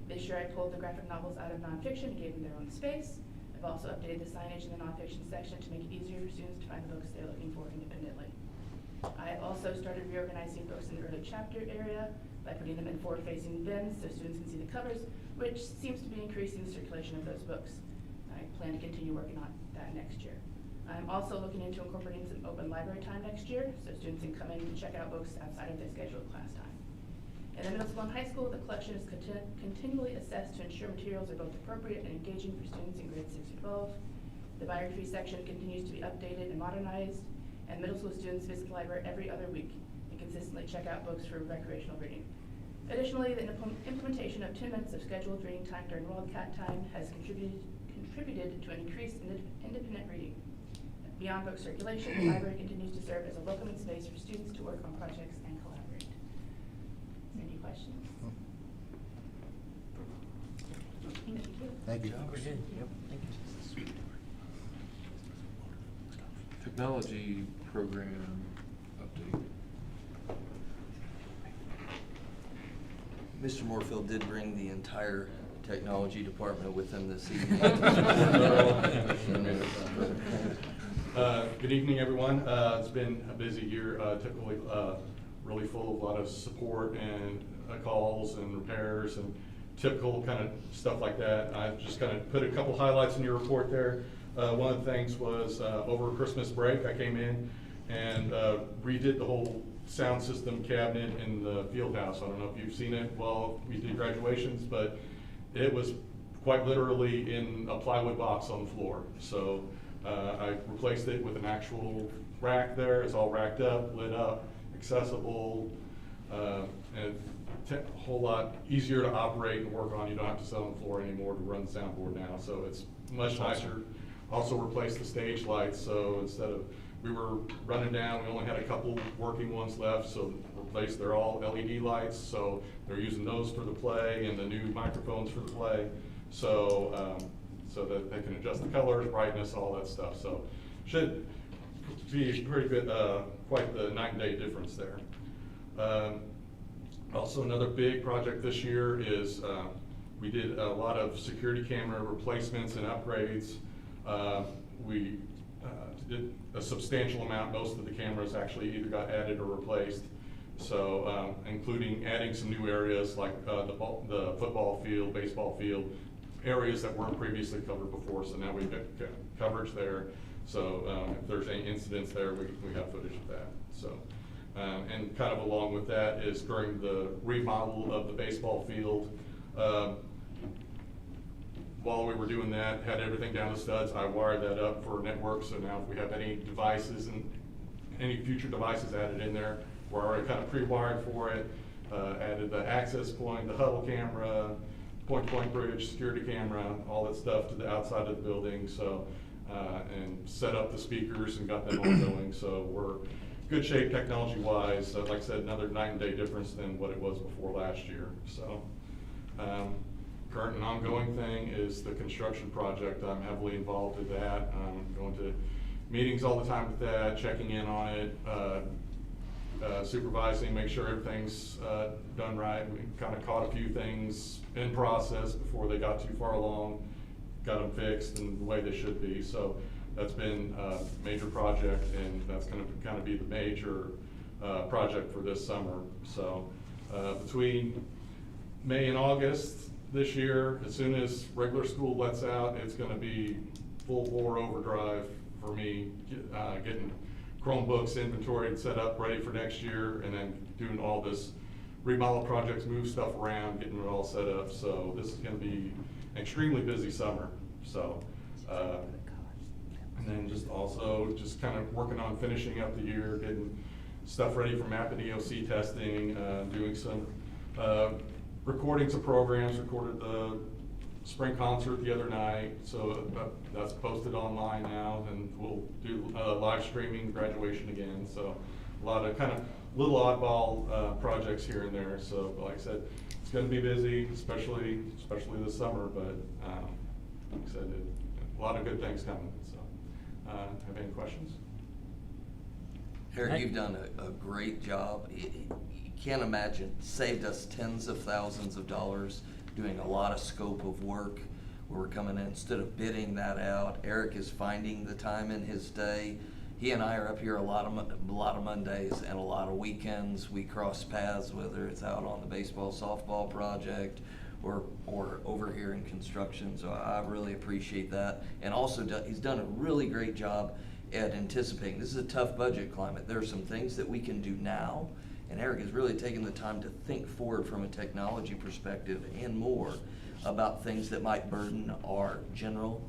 Speaker 14: This year, I pulled the graphic novels out of nonfiction and gave them their own space. I've also updated the signage in the nonfiction section to make it easier for students to find the books they're looking for independently. I also started reorganizing books in the early chapter area by putting them in forward-facing bins so students can see the covers, which seems to be increasing the circulation of those books. I plan to continue working on that next year. I'm also looking into incorporating some open library time next year so students can come in and check out books outside of their scheduled class time. In the middle school and high school, the collection is continually assessed to ensure materials are both appropriate and engaging for students in grades 6 to 12. The biography section continues to be updated and modernized, and middle school students visit the library every other week and consistently check out books for recreational reading. Additionally, the implementation of 10 minutes of scheduled reading time during Wildcat time has contributed to an increased independent reading. Beyond book circulation, the library continues to serve as a welcoming space for students to work on projects and collaborate. Any questions? Thank you.
Speaker 3: Thank you.
Speaker 9: We're good. Yep, thank you.
Speaker 5: Technology program update.
Speaker 4: Mr. Moorfield did bring the entire technology department with him this evening.
Speaker 15: Good evening, everyone. It's been a busy year, typically really full of a lot of support and calls and repairs and typical kind of stuff like that. I just kind of put a couple highlights in your report there. One of the things was over Christmas break, I came in and redid the whole sound system cabinet in the field house. I don't know if you've seen it while we did graduations, but it was quite literally in a plywood box on the floor. So I replaced it with an actual rack there. It's all racked up, lit up, accessible, and a whole lot easier to operate and work on. You don't have to sit on the floor anymore to run the soundboard now. So it's much nicer, Also replaced the stage lights, so instead of, we were running down, we only had a couple working ones left, so replaced, they're all LED lights, so they're using those for the play and the new microphones for the play. So, so that they can adjust the colors, brightness, all that stuff, so should be pretty good, quite the night and day difference there. Also, another big project this year is we did a lot of security camera replacements and upgrades. We did a substantial amount. Most of the cameras actually either got added or replaced. So, including adding some new areas like the football field, baseball field, areas that weren't previously covered before. So now we've got coverage there. So if there's any incidents there, we have footage of that. So, and kind of along with that is during the remodel of the baseball field, while we were doing that, had everything down to studs, I wired that up for network. So now if we have any devices and any future devices added in there, we're already kind of pre-wired for it. Added the access point, the huddle camera, point-to-point bridge, security camera, all that stuff to the outside of the building. So, and set up the speakers and got them all going. So we're good shape technology-wise. Like I said, another night and day difference than what it was before last year. So, current and ongoing thing is the construction project. I'm heavily involved with that. I'm going to meetings all the time with that, checking in on it, supervising, make sure everything's done right. We kind of caught a few things in process before they got too far along, got them fixed and the way they should be. So that's been a major project, and that's going to kind of be the major project for this summer. So between May and August this year, as soon as regular school lets out, it's going to be full bore overdrive for me, getting Chromebooks inventoried, set up, ready for next year, and then doing all this remodel projects, move stuff around, getting it all set up. So this is going to be an extremely busy summer. So, and then just also just kind of working on finishing up the year, getting stuff ready for MAP and EOC testing, doing some recording some programs, recorded the spring concert the other night, so that's posted online now, and we'll do live streaming graduation again. So a lot of kind of little oddball projects here and there. So like I said, it's going to be busy, especially this summer, but like I said, a lot of good things coming. So have any questions?
Speaker 4: Eric, you've done a great job. You can't imagine, saved us tens of thousands of dollars doing a lot of scope of work where we're coming in, instead of bidding that out, Eric is finding the time in his day. He and I are up here a lot of Mondays and a lot of weekends. We cross paths, whether it's out on the baseball, softball project, or over here in construction. So I really appreciate that. And also, he's done a really great job at anticipating. This is a tough budget climate. There are some things that we can do now, and Eric has really taken the time to think forward from a technology perspective and more about things that might burden our general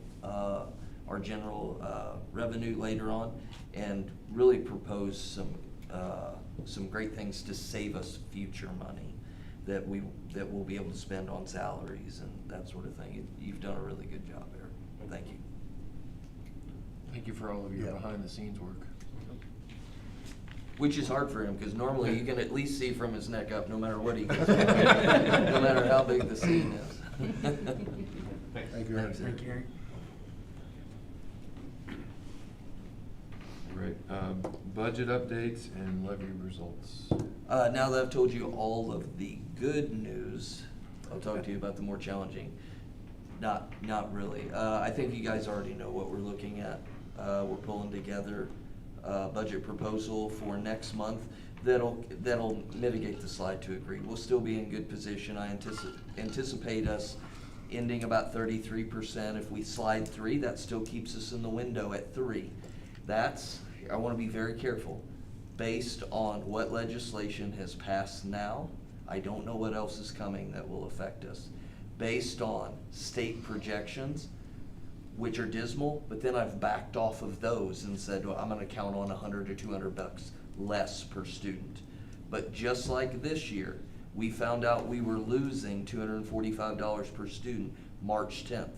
Speaker 4: revenue later on, and really propose some great things to save us future money that we'll be able to spend on salaries and that sort of thing. You've done a really good job, Eric. Thank you.
Speaker 5: Thank you for all of your behind the scenes work.
Speaker 4: Which is hard for him, because normally you can at least see from his neck up, no matter what he does, no matter how big the scene is.
Speaker 3: Thank you, Eric.
Speaker 4: Thank you, Eric.
Speaker 5: Great. Budget updates and levy results.
Speaker 4: Now that I've told you all of the good news, I'll talk to you about the more challenging. Not really. I think you guys already know what we're looking at. We're pulling together a budget proposal for next month that'll mitigate the slide to agree. We'll still be in good position. I anticipate us ending about 33%. If we slide 3, that still keeps us in the window at 3. I want to be very careful. Based on what legislation has passed now, I don't know what else is coming that will affect us. Based on state projections, which are dismal, but then I've backed off of those and said, well, I'm going to count on $100 or $200 less per student. But just like this year, we found out we were losing $245 per student March 10th.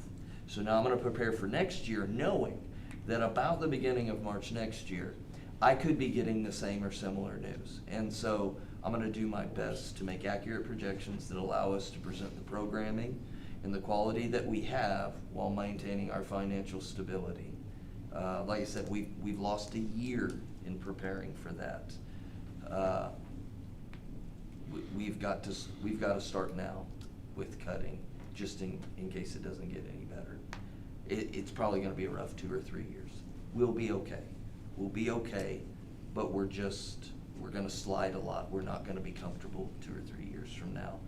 Speaker 4: So now I'm gonna prepare for next year, knowing that about the beginning of March next year, I could be getting the same or similar news. And so I'm gonna do my best to make accurate projections that allow us to present the programming and the quality that we have while maintaining our financial stability. Like I said, we've lost a year in preparing for that. We've got to start now with cutting, just in case it doesn't get any better. It's probably gonna be a rough 2 or 3 years. We'll be okay. We'll be okay, but we're gonna slide a lot. We're not gonna be comfortable 2 or 3 years from now,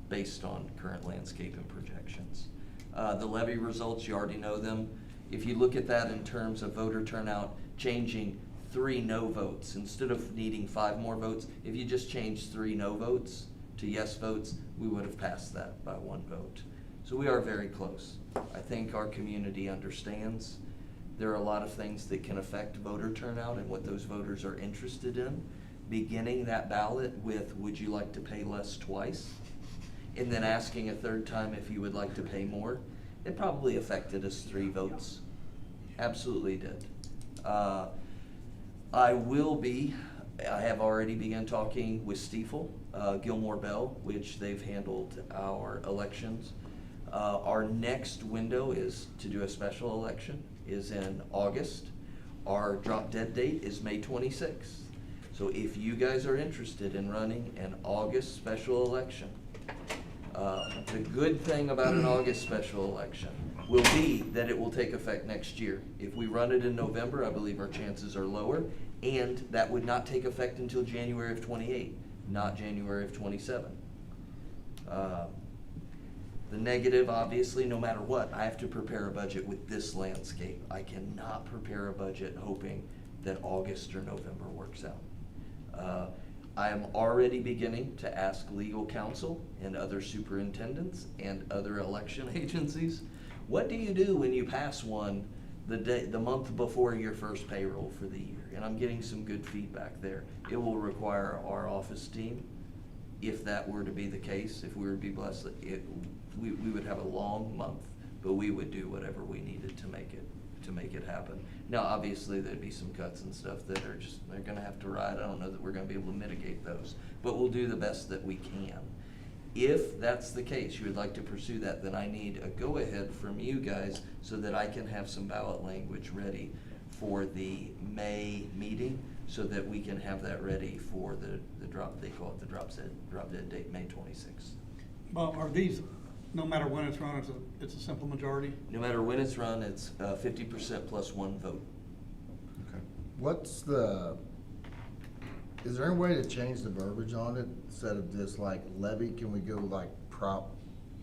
Speaker 4: based on current landscape and projections. The levy results, you already know them. If you look at that in terms of voter turnout, changing 3 no votes, instead of needing 5 more votes, if you just change 3 no votes to yes votes, we would have passed that by 1 vote. So we are very close. I think our community understands. There are a lot of things that can affect voter turnout and what those voters are interested in. Beginning that ballot with, would you like to pay less twice? And then asking a 3rd time if you would like to pay more. It probably affected us 3 votes. Absolutely did. I have already begun talking with Stiefel, Gilmore Bell, which they've handled our elections. Our next window is to do a special election, is in August. Our drop dead date is May 26th. So if you guys are interested in running an August special election, the good thing about an August special election will be that it will take effect next year. If we run it in November, I believe our chances are lower, and that would not take effect until January of 28, not January of 27. The negative, obviously, no matter what, I have to prepare a budget with this landscape. I cannot prepare a budget hoping that August or November works out. I am already beginning to ask legal counsel and other superintendents and other election agencies, what do you do when you pass one the month before your first payroll for the year? And I'm getting some good feedback there. It will require our office team, if that were to be the case, if we were to be blessed, we would have a long month, but we would do whatever we needed to make it happen. Now, obviously, there'd be some cuts and stuff that are just, they're gonna have to ride. I don't know that we're gonna be able to mitigate those, but we'll do the best that we can. If that's the case, you would like to pursue that, then I need a go-ahead from you guys so that I can have some ballot language ready for the May meeting, so that we can have that ready for the drop, they call it the drop dead date, May 26th.
Speaker 10: Bob, are these, no matter when it's run, it's a simple majority?
Speaker 4: No matter when it's run, it's 50% plus 1 vote.
Speaker 3: Okay. Is there any way to change the verbiage on it instead of just like levy? Can we go like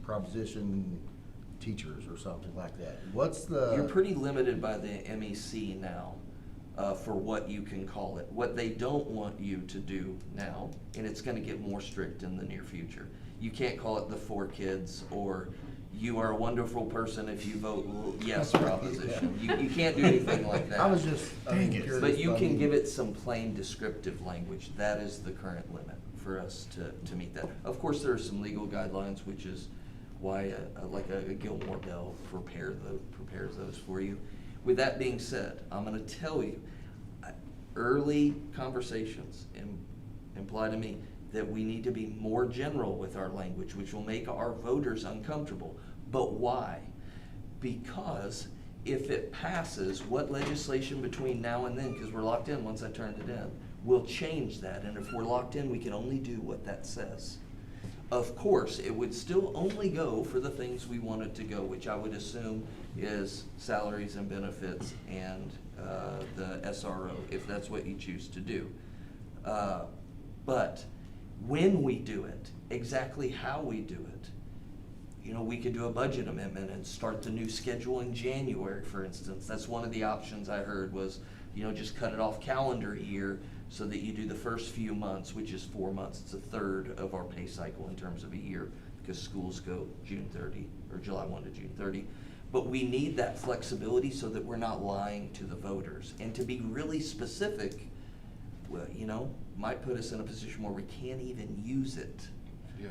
Speaker 3: proposition teachers or something like that?
Speaker 4: You're pretty limited by the MEC now for what you can call it. What they don't want you to do now, and it's gonna get more strict in the near future, you can't call it the 4 kids or you are a wonderful person if you vote yes proposition.
Speaker 3: Yeah.
Speaker 4: You can't do anything like that.
Speaker 3: I was just, curious.
Speaker 4: But you can give it some plain descriptive language. That is the current limit for us to meet that. Of course, there are some legal guidelines, which is why like a Gilmore Bell prepares those for you. With that being said, I'm gonna tell you, early conversations imply to me that we need to be more general with our language, which will make our voters uncomfortable. But why? Because if it passes, what legislation between now and then, because we're locked in once I turned it in, will change that. And if we're locked in, we can only do what that says. Of course, it would still only go for the things we want it to go, which I would assume is salaries and benefits and the SRO, if that's what you choose to do. But when we do it, exactly how we do it, you know, we could do a budget amendment and start the new schedule in January, for instance. That's one of the options I heard was, you know, just cut it off calendar year so that you do the first few months, which is 4 months. It's a third of our pay cycle in terms of a year, because schools go June 30 or July 1 to June 30. But we need that flexibility so that we're not lying to the voters. And to be really specific, well, you know, might put us in a position where we can't even use it.
Speaker 5: Yeah.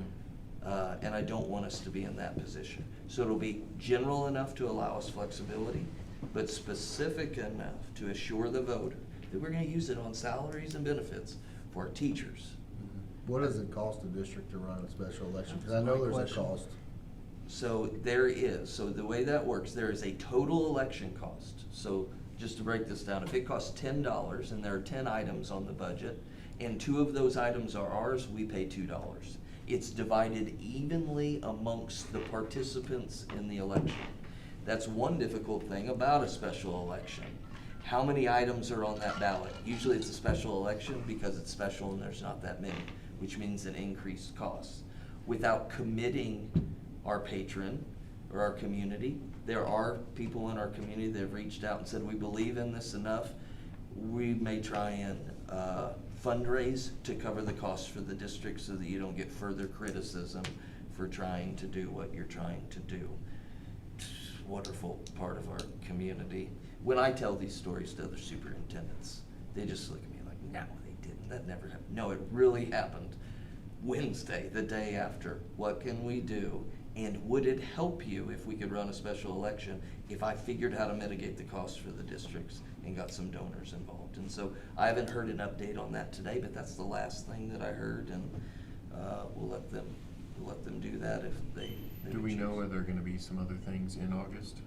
Speaker 4: And I don't want us to be in that position. So it'll be general enough to allow us flexibility, but specific enough to assure the voter that we're gonna use it on salaries and benefits for our teachers.
Speaker 3: What does it cost the district to run a special election? Because I know there's a cost.
Speaker 4: So there is, so the way that works, there is a total election cost. So just to break this down, if it costs $10 and there are 10 items on the budget, and 2 of those items are ours, we pay $2. It's divided evenly amongst the participants in the election. That's one difficult thing about a special election. How many items are on that ballot? Usually it's a special election because it's special and there's not that many, which means an increased cost. Without committing our patron or our community, there are people in our community that have reached out and said, we believe in this enough, we may try and fundraise to cover the costs for the district so that you don't get further criticism for trying to do what you're trying to do. Wonderful part of our community. When I tell these stories to other superintendents, they just look at me like, no, they didn't, that never happened. No, it really happened. Wednesday, the day after, what can we do? And would it help you if we could run a special election if I figured how to mitigate the costs for the districts and got some donors involved? And so I haven't heard an update on that today, but that's the last thing that I heard, and we'll let them do that if they
Speaker 5: Do we know whether there are gonna be some other things in August?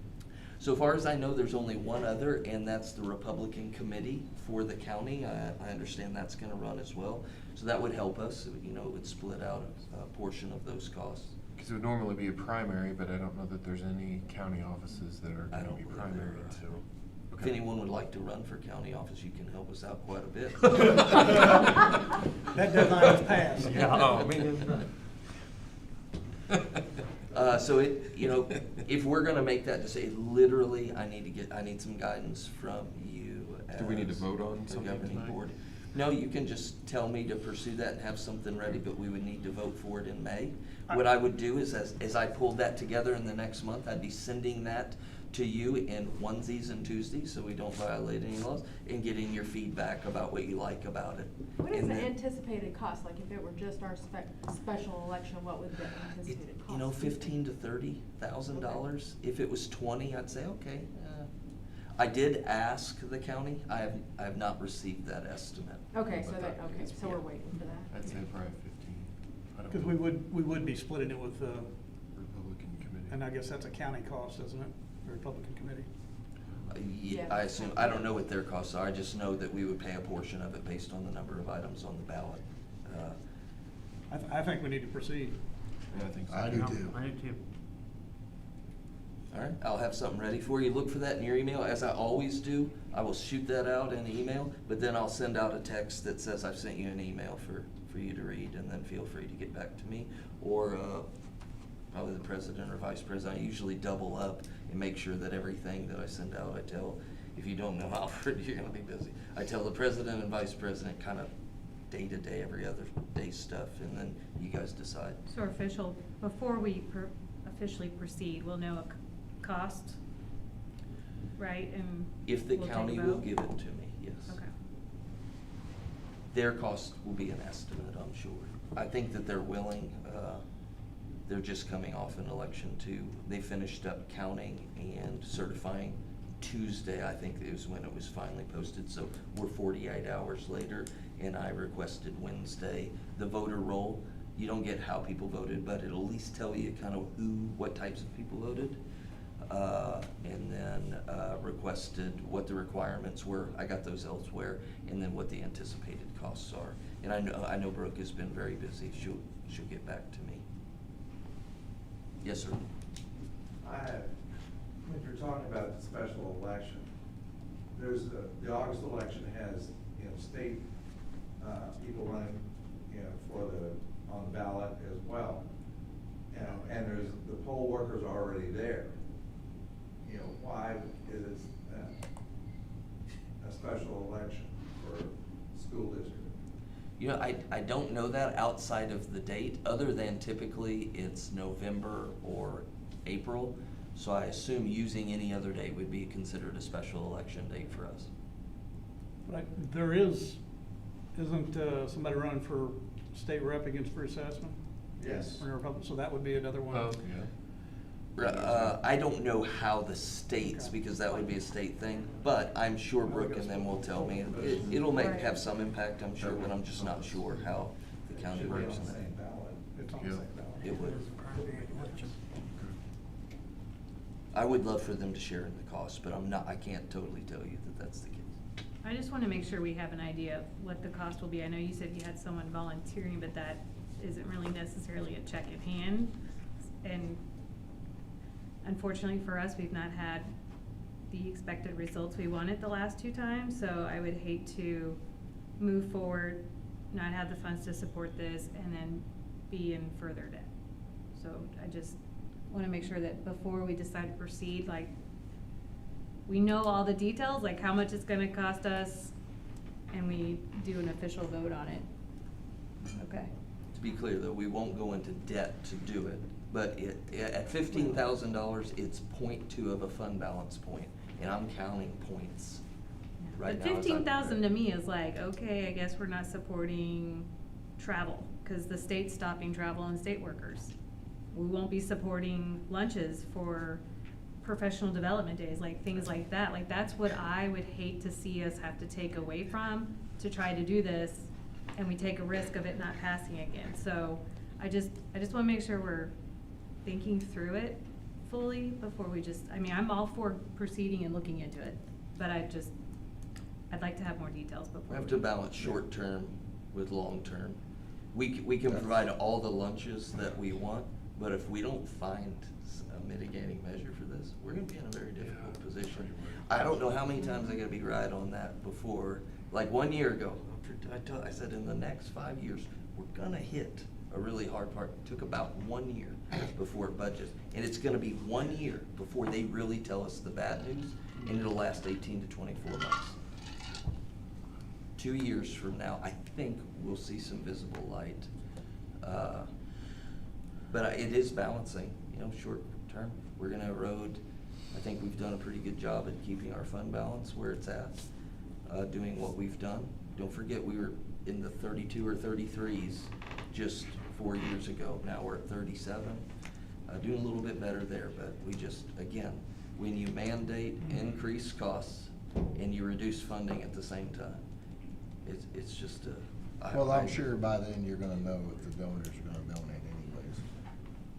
Speaker 4: So far as I know, there's only one other, and that's the Republican Committee for the county. I understand that's gonna run as well. So that would help us, you know, it would split out a portion of those costs.
Speaker 5: Because it would normally be a primary, but I don't know that there's any county offices that are
Speaker 4: I
Speaker 5: gonna
Speaker 4: don't
Speaker 5: be
Speaker 4: believe
Speaker 5: primary,
Speaker 4: there are.
Speaker 5: so.
Speaker 4: If anyone would like to run for county office, you can help us out quite a bit.
Speaker 10: That deadline is passed.
Speaker 5: Yeah, oh, man.
Speaker 4: So it, you know, if we're gonna make that decision, literally, I need some guidance from you as
Speaker 5: Do we need to vote on
Speaker 4: the
Speaker 5: something
Speaker 4: governing
Speaker 5: tonight?
Speaker 4: board. No, you can just tell me to pursue that and have something ready, but we would need to vote for it in May. What I would do is, as I pulled that together in the next month, I'd be sending that to you in onesies and Tuesdays, so we don't violate any laws, and getting your feedback about what you like about it.
Speaker 8: What is
Speaker 4: And
Speaker 8: the
Speaker 4: then,
Speaker 8: anticipated cost? Like if it were just our special election, what would the anticipated cost?
Speaker 4: you know, $15,000 to $30,000. If it was 20, I'd say, okay. I did ask the county. I have not received that estimate.
Speaker 8: Okay, so
Speaker 4: But
Speaker 8: that, okay, so we're
Speaker 4: yeah.
Speaker 8: waiting for that.
Speaker 5: I'd say probably 15. I don't
Speaker 10: Because
Speaker 5: know.
Speaker 10: we would be splitting it with,
Speaker 5: Republican committee.
Speaker 10: and I guess that's a county cost, isn't it? The Republican committee.
Speaker 4: Yeah, I assume, I don't know what their costs are. I just know that we would pay a portion of it based on the number of items on the ballot.
Speaker 10: I think we need to proceed.
Speaker 5: Yeah, I think so.
Speaker 3: I do too.
Speaker 9: I do too.
Speaker 4: All right, I'll have something ready for you. Look for that in your email, as I always do. I will shoot that out in an email, but then I'll send out a text that says I've sent you an email for you to read, and then feel free to get back to me. Or probably the president or vice president. I usually double up and make sure that everything that I send out, I tell, if you don't know Alfred, you're gonna be busy. I tell the president and vice president kind of day-to-day, every other day stuff, and then you guys decide.
Speaker 2: So before we officially proceed, we'll know a cost, right? And
Speaker 4: If the
Speaker 2: we'll take a
Speaker 4: county will
Speaker 2: vote?
Speaker 4: give it to me, yes.
Speaker 2: Okay.
Speaker 4: Their cost will be an estimate, I'm sure. I think that they're willing, they're just coming off an election too. They finished up counting and certifying Tuesday, I think it was when it was finally posted, so we're 48 hours later, and I requested Wednesday the voter roll. You don't get how people voted, but it'll at least tell you kind of what types of people voted. And then requested what the requirements were. I got those elsewhere, and then what the anticipated costs are. And I know Brooke has been very busy. She'll get back to me. Yes, sir.
Speaker 16: If you're talking about the special election, there's the August election has, you know, state people running, you know, on the ballot as well. You know, and there's the poll workers already there. You know, why is it a special election for school district?
Speaker 4: You know, I don't know that outside of the date, other than typically it's November or April. So I assume using any other date would be considered a special election date for us.
Speaker 10: But isn't somebody running for state rep against Bruce Sassman?
Speaker 13: Yes.
Speaker 10: We're Republican, so that would be another one.
Speaker 5: Oh,
Speaker 4: I don't know how the states, because that would be a state thing, but I'm sure Brooke and them will tell me. It'll have some impact, I'm sure, but I'm just not sure how the county works in that.
Speaker 10: It's on the
Speaker 1: Yeah.
Speaker 10: same ballot.
Speaker 4: It would. I would love for them to share in the cost, but I can't totally tell you that that's the case.
Speaker 2: I just wanna make sure we have an idea of what the cost will be. I know you said you had someone volunteering, but that isn't really necessarily a check in hand. And unfortunately for us, we've not had the expected results we wanted the last 2 times, so I would hate to move forward, not have the funds to support this, and then be in further debt. So I just wanna make sure that before we decide to proceed, like, we know all the details, like how much it's gonna cost us, and we do an official vote on it. Okay.
Speaker 4: To be clear, though, we won't go into debt to do it, but at $15,000, it's 0.2 of a fund balance point, and I'm counting points right
Speaker 2: But
Speaker 4: now. as I'm-
Speaker 2: 15,000 to me is like, okay, I guess we're not supporting travel, cause the state's stopping travel and state workers. We won't be supporting lunches for professional development days, like things like that. Like, that's what I would hate to see us have to take away from to try to do this, and we take a risk of it not passing again. So I just wanna make sure we're thinking through it fully before we just, I mean, I'm all for proceeding and looking into it, but I'd like to have more details before.
Speaker 4: We have to balance short-term with long-term. We can provide all the lunches that we want, but if we don't find a mitigating measure for this, we're gonna be in a very difficult position. I don't know how many times I gotta be right on that before, like 1 year ago, I said in the next 5 years, we're gonna hit a really hard part. It took about 1 year before it budgets. And it's gonna be 1 year before they really tell us the bad news, and it'll last 18 to 24 months. 2 years from now, I think we'll see some visible light. But it is balancing, short term. We're gonna erode. I think we've done a pretty good job at keeping our fund balance where it's at, doing what we've done. Don't forget, we were in the 32 or 33s just 4 years ago. Now we're at 37. Doing a little bit better there, but we just, again, when you mandate increased costs and you reduce funding at the same time, it's just a.
Speaker 3: Well, I'm sure by then you're gonna know if the donors are gonna donate anyways.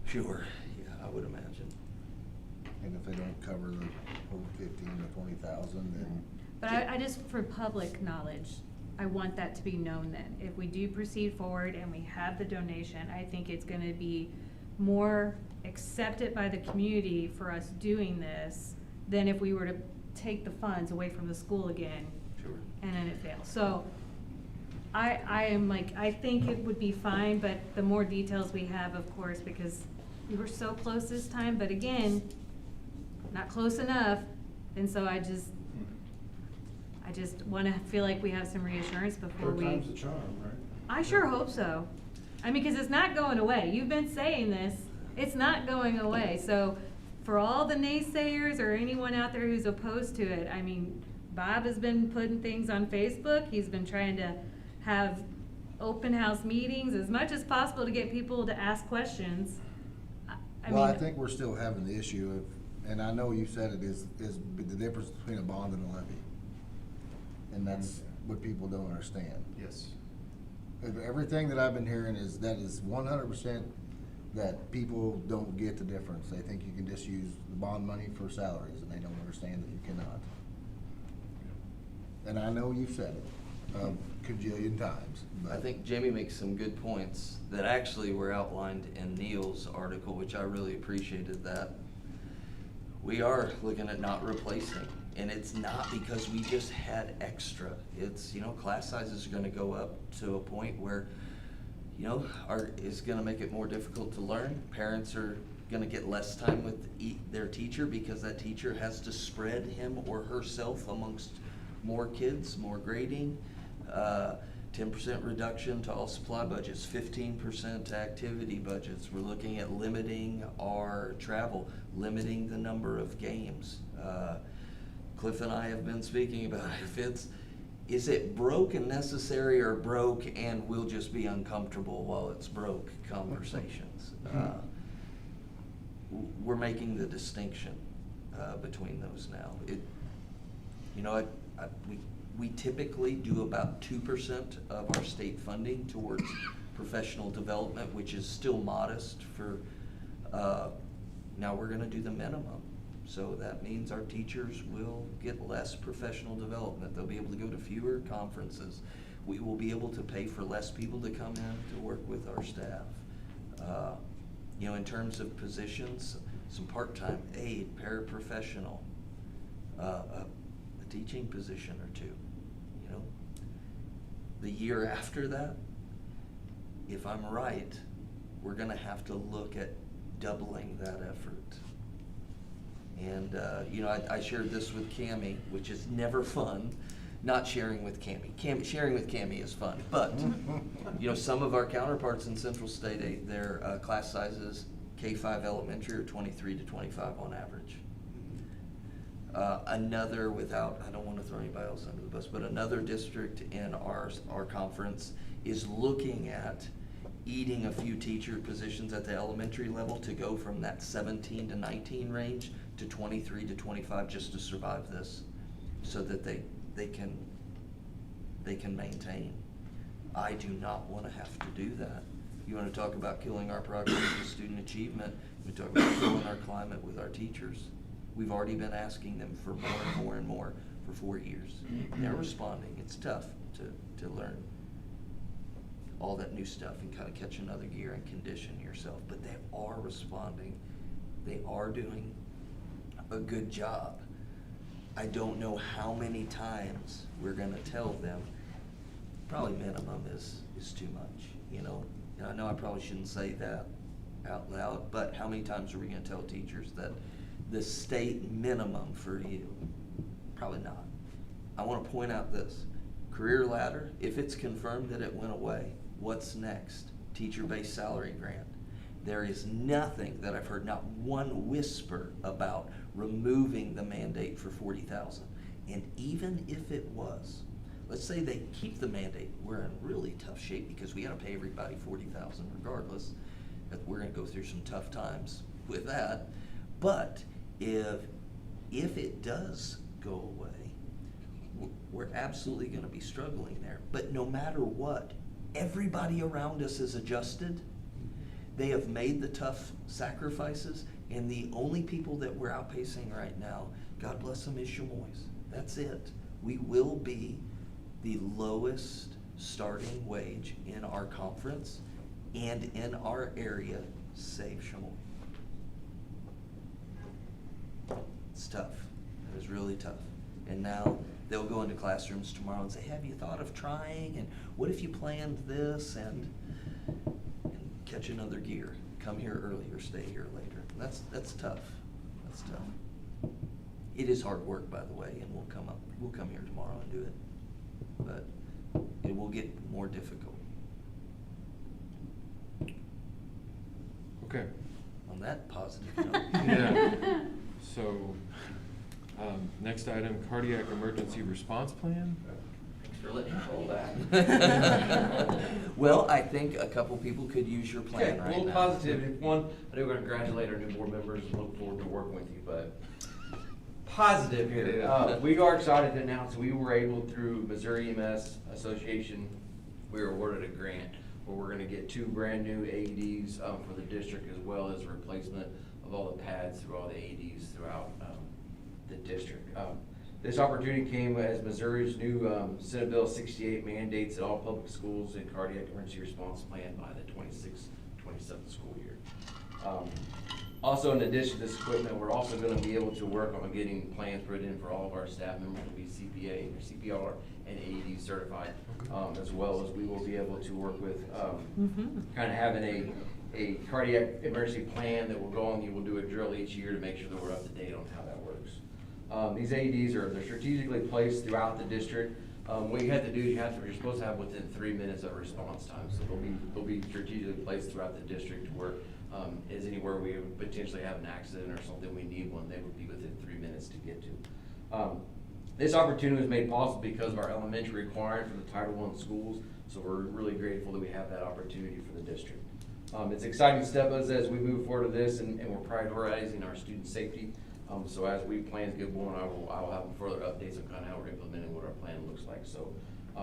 Speaker 4: Sure, yeah, I would imagine.
Speaker 3: And if they don't cover the whole 15 or 20,000, then.
Speaker 2: But I just, for public knowledge, I want that to be known then. If we do proceed forward and we have the donation, I think it's gonna be more accepted by the community for us doing this than if we were to take the funds away from the school again.
Speaker 4: Sure.
Speaker 2: And then it fails. So I am like, I think it would be fine, but the more details we have, of course, because we were so close this time, but again, not close enough. And so I just wanna feel like we have some reassurance before we.
Speaker 13: Third time's the charm, right?
Speaker 2: I sure hope so. I mean, cause it's not going away. You've been saying this, it's not going away. So for all the naysayers or anyone out there who's opposed to it, I mean, Bob has been putting things on Facebook. He's been trying to have open house meetings as much as possible to get people to ask questions.
Speaker 3: Well, I think we're still having the issue of, and I know you said it is the difference between a bond and a levy. And that's what people don't understand.
Speaker 5: Yes.
Speaker 3: Everything that I've been hearing is that is 100% that people don't get the difference. They think you can just use the bond money for salaries, and they don't understand that you cannot. And I know you've said it a cajillion times.
Speaker 4: I think Jamie makes some good points that actually were outlined in Neil's article, which I really appreciated that. We are looking at not replacing, and it's not because we just had extra. It's, class sizes are gonna go up to a point where, is gonna make it more difficult to learn. Parents are gonna get less time with their teacher because that teacher has to spread him or herself amongst more kids, more grading. 10% reduction to all supply budgets, 15% to activity budgets. We're looking at limiting our travel, limiting the number of games. Cliff and I have been speaking about is it broke and necessary, or broke and we'll just be uncomfortable while it's broke conversations? We're making the distinction between those now. We typically do about 2% of our state funding towards professional development, which is still modest for, now we're gonna do the minimum. So that means our teachers will get less professional development. They'll be able to go to fewer conferences. We will be able to pay for less people to come in to work with our staff. In terms of positions, some part-time aide, paraprofessional, a teaching position or two. The year after that, if I'm right, we're gonna have to look at doubling that effort. And, I shared this with Cammie, which is never fun, not sharing with Cammie. Sharing with Cammie is fun, but, some of our counterparts in Central State, their class sizes, K-5 elementary, are 23 to 25 on average. Another, I don't want to throw anybody else under the bus, but another district in our conference is looking at eating a few teacher positions at the elementary level to go from that 17 to 19 range to 23 to 25 just to survive this, so that they can maintain. I do not want to have to do that. You want to talk about killing our progress with student achievement, we talk about killing our climate with our teachers. We've already been asking them for more and more and more for 4 years. They're responding. It's tough to learn all that new stuff and kind of catch another gear and condition yourself, but they are responding. They are doing a good job. I don't know how many times we're gonna tell them, probably minimum is too much, And I know I probably shouldn't say that out loud, but how many times are we gonna tell teachers that the state minimum for you? Probably not. I want to point out this. Career ladder, if it's confirmed that it went away, what's next? Teacher-based salary grant. There is nothing that I've heard, not one whisper about removing the mandate for 40,000. And even if it was, let's say they keep the mandate, we're in really tough shape because we got to pay everybody 40,000 regardless. We're going to go through some tough times with that. But if it does go away, we're absolutely going to be struggling there. But no matter what, everybody around us is adjusted. They have made the tough sacrifices, and the only people that we're outpacing right now, God bless them, is Chamois. That's it. We will be the lowest starting wage in our conference and in our area, save Chamois. It's tough. It was really tough. And now they'll go into classrooms tomorrow and say, have you thought of trying? And what if you planned this? And catch another gear. Come here early or stay here later. That's tough. That's tough. It is hard work, by the way, and we'll come here tomorrow and do it. But it will get more difficult.
Speaker 5: Okay.
Speaker 4: On that positive note.
Speaker 5: Yeah. So, next item, cardiac emergency response plan.
Speaker 7: Thanks for letting me hold that.
Speaker 4: Well, I think a couple people could use your plan right now.
Speaker 7: A little positivity. One, I do want to congratulate our new board members and look forward to working with you, but positive here. We are excited to announce we were able, through Missouri EMS Association, we were awarded a grant where we're going to get 2 brand new AEDs for the district, as well as replacement of all the pads through all the AEDs throughout the district. This opportunity came as Missouri's new Senate Bill 68 mandates that all public schools in cardiac emergency response plan by the 26-27 school year. Also, in addition to this equipment, we're also going to be able to work on getting plans put in for all of our staff members to be CPA, CPR, and AED certified, as well as we will be able to work with kind of having a cardiac emergency plan that will go on. You will do a drill each year to make sure that we're up to date on how that works. These AEDs they're strategically placed throughout the district. What you have to do is you're supposed to have within 3 minutes of response time. So they'll be strategically placed throughout the district to where is anywhere we potentially have an accident or something we need one, they would be within 3 minutes to get to. This opportunity was made possible because of our elementary requirement for the Title I schools, so we're really grateful that we have that opportunity for the district. It's an exciting step as we move forward to this, and we're prioritizing our student safety. So as we plan to get going, I will have further updates on kind of how we're implementing what our plan looks like. So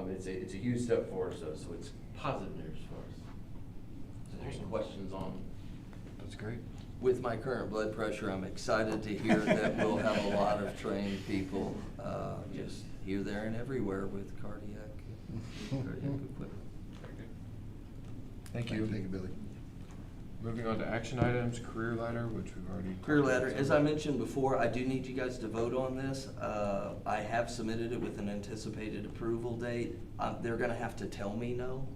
Speaker 7: it's a huge step for us, so it's positive news for us. So there's some questions on.
Speaker 5: That's great.
Speaker 4: With my current blood pressure, I'm excited to hear that we'll have a lot of trained people, just here, there, and everywhere with cardiac equipment.
Speaker 5: Very good. Thank you.
Speaker 3: Thank you, Billy.
Speaker 5: Moving on to action items, career ladder, which we've already.
Speaker 4: Career ladder, as I mentioned before, I do need you guys to vote on this. I have submitted it with an anticipated approval date. They're gonna have to tell me no,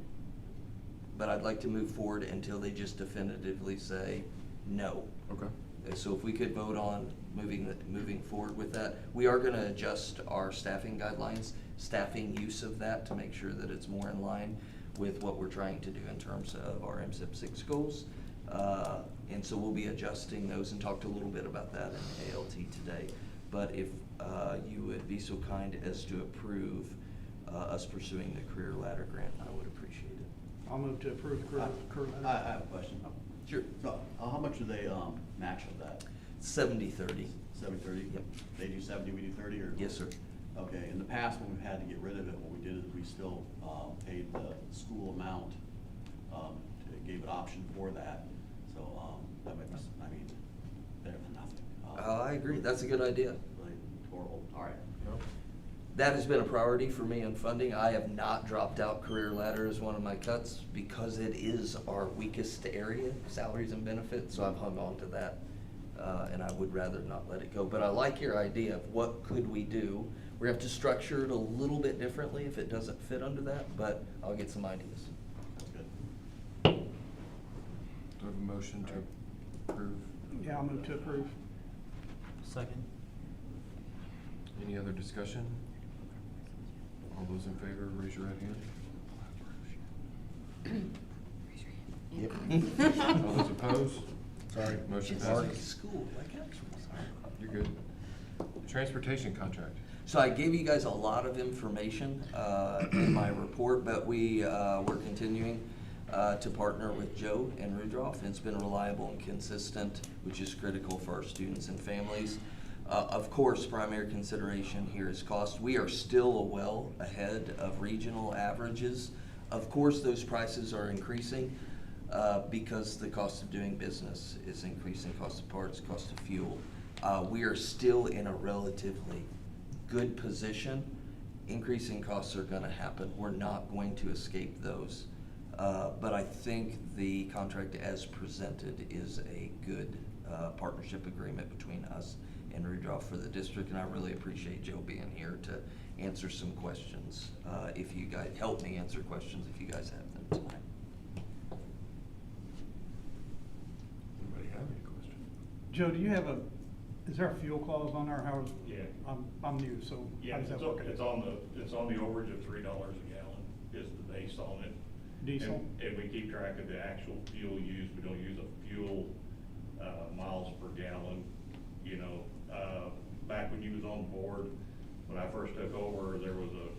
Speaker 4: but I'd like to move forward until they just definitively say no.
Speaker 5: Okay.
Speaker 4: So if we could vote on moving forward with that. We are gonna adjust our staffing guidelines, staffing use of that to make sure that it's more in line with what we're trying to do in terms of our MSIP 6 goals. And so we'll be adjusting those and talked a little bit about that in ALT today. But if you would be so kind as to approve us pursuing the career ladder grant, I would appreciate it.
Speaker 10: I'll move to approve the career ladder.
Speaker 6: I have a question.
Speaker 4: Sure.
Speaker 6: So, how much do they, match of that?
Speaker 4: 70-30.
Speaker 6: 70-30?
Speaker 4: Yep.
Speaker 6: They do 70, we do 30, or?
Speaker 4: Yes, sir.
Speaker 6: Okay, in the past, when we've had to get rid of it, what we did is we still, paid the school amount, gave an option for that. So, that makes, I mean, better than nothing.
Speaker 4: I agree. That's a good idea.
Speaker 6: Really horrible. All right.
Speaker 4: That has been a priority for me in funding. I have not dropped out career ladder as one of my cuts because it is our weakest area, salaries and benefits, so I've hung on to that. And I would rather not let it go. But I like your idea of what could we do. We have to structure it a little bit differently if it doesn't fit under that, but I'll get some ideas.
Speaker 6: That's good.
Speaker 5: Do we have a motion to approve?
Speaker 10: Yeah, I'll move to approve.
Speaker 9: Second.
Speaker 5: Any other discussion? All those in favor, raise your right hand.
Speaker 3: Yep.
Speaker 5: All those opposed?
Speaker 3: Sorry.
Speaker 5: Motion
Speaker 4: Just
Speaker 5: passes.
Speaker 4: school, like actual.
Speaker 5: You're good. Transportation contract.
Speaker 4: So I gave you guys a lot of information in my report, but we're continuing to partner with Joe and Rudolph, and it's been reliable and consistent, which is critical for our students and families. Of course, primary consideration here is cost. We are still well ahead of regional averages. Of course, those prices are increasing because the cost of doing business is increasing, cost of parts, cost of fuel. We are still in a relatively good position. Increasing costs are gonna happen. We're not going to escape those. But I think the contract as presented is a good partnership agreement between us and Rudolph for the district, and I really appreciate Joe being here to answer some questions. If you guys, help me answer questions if you guys have them tonight.
Speaker 5: Anybody have any questions?
Speaker 10: Joe, do you have is there a fuel clause on there? How is?
Speaker 17: Yeah.
Speaker 10: I'm new, so
Speaker 17: Yeah,
Speaker 10: how does that work?
Speaker 17: it's on the overage of $3 a gallon is the base on it.
Speaker 10: Diesel?
Speaker 17: And we keep track of the actual fuel used. We don't use a fuel, miles per gallon. You know, back when you was on board, when I first took over, there was a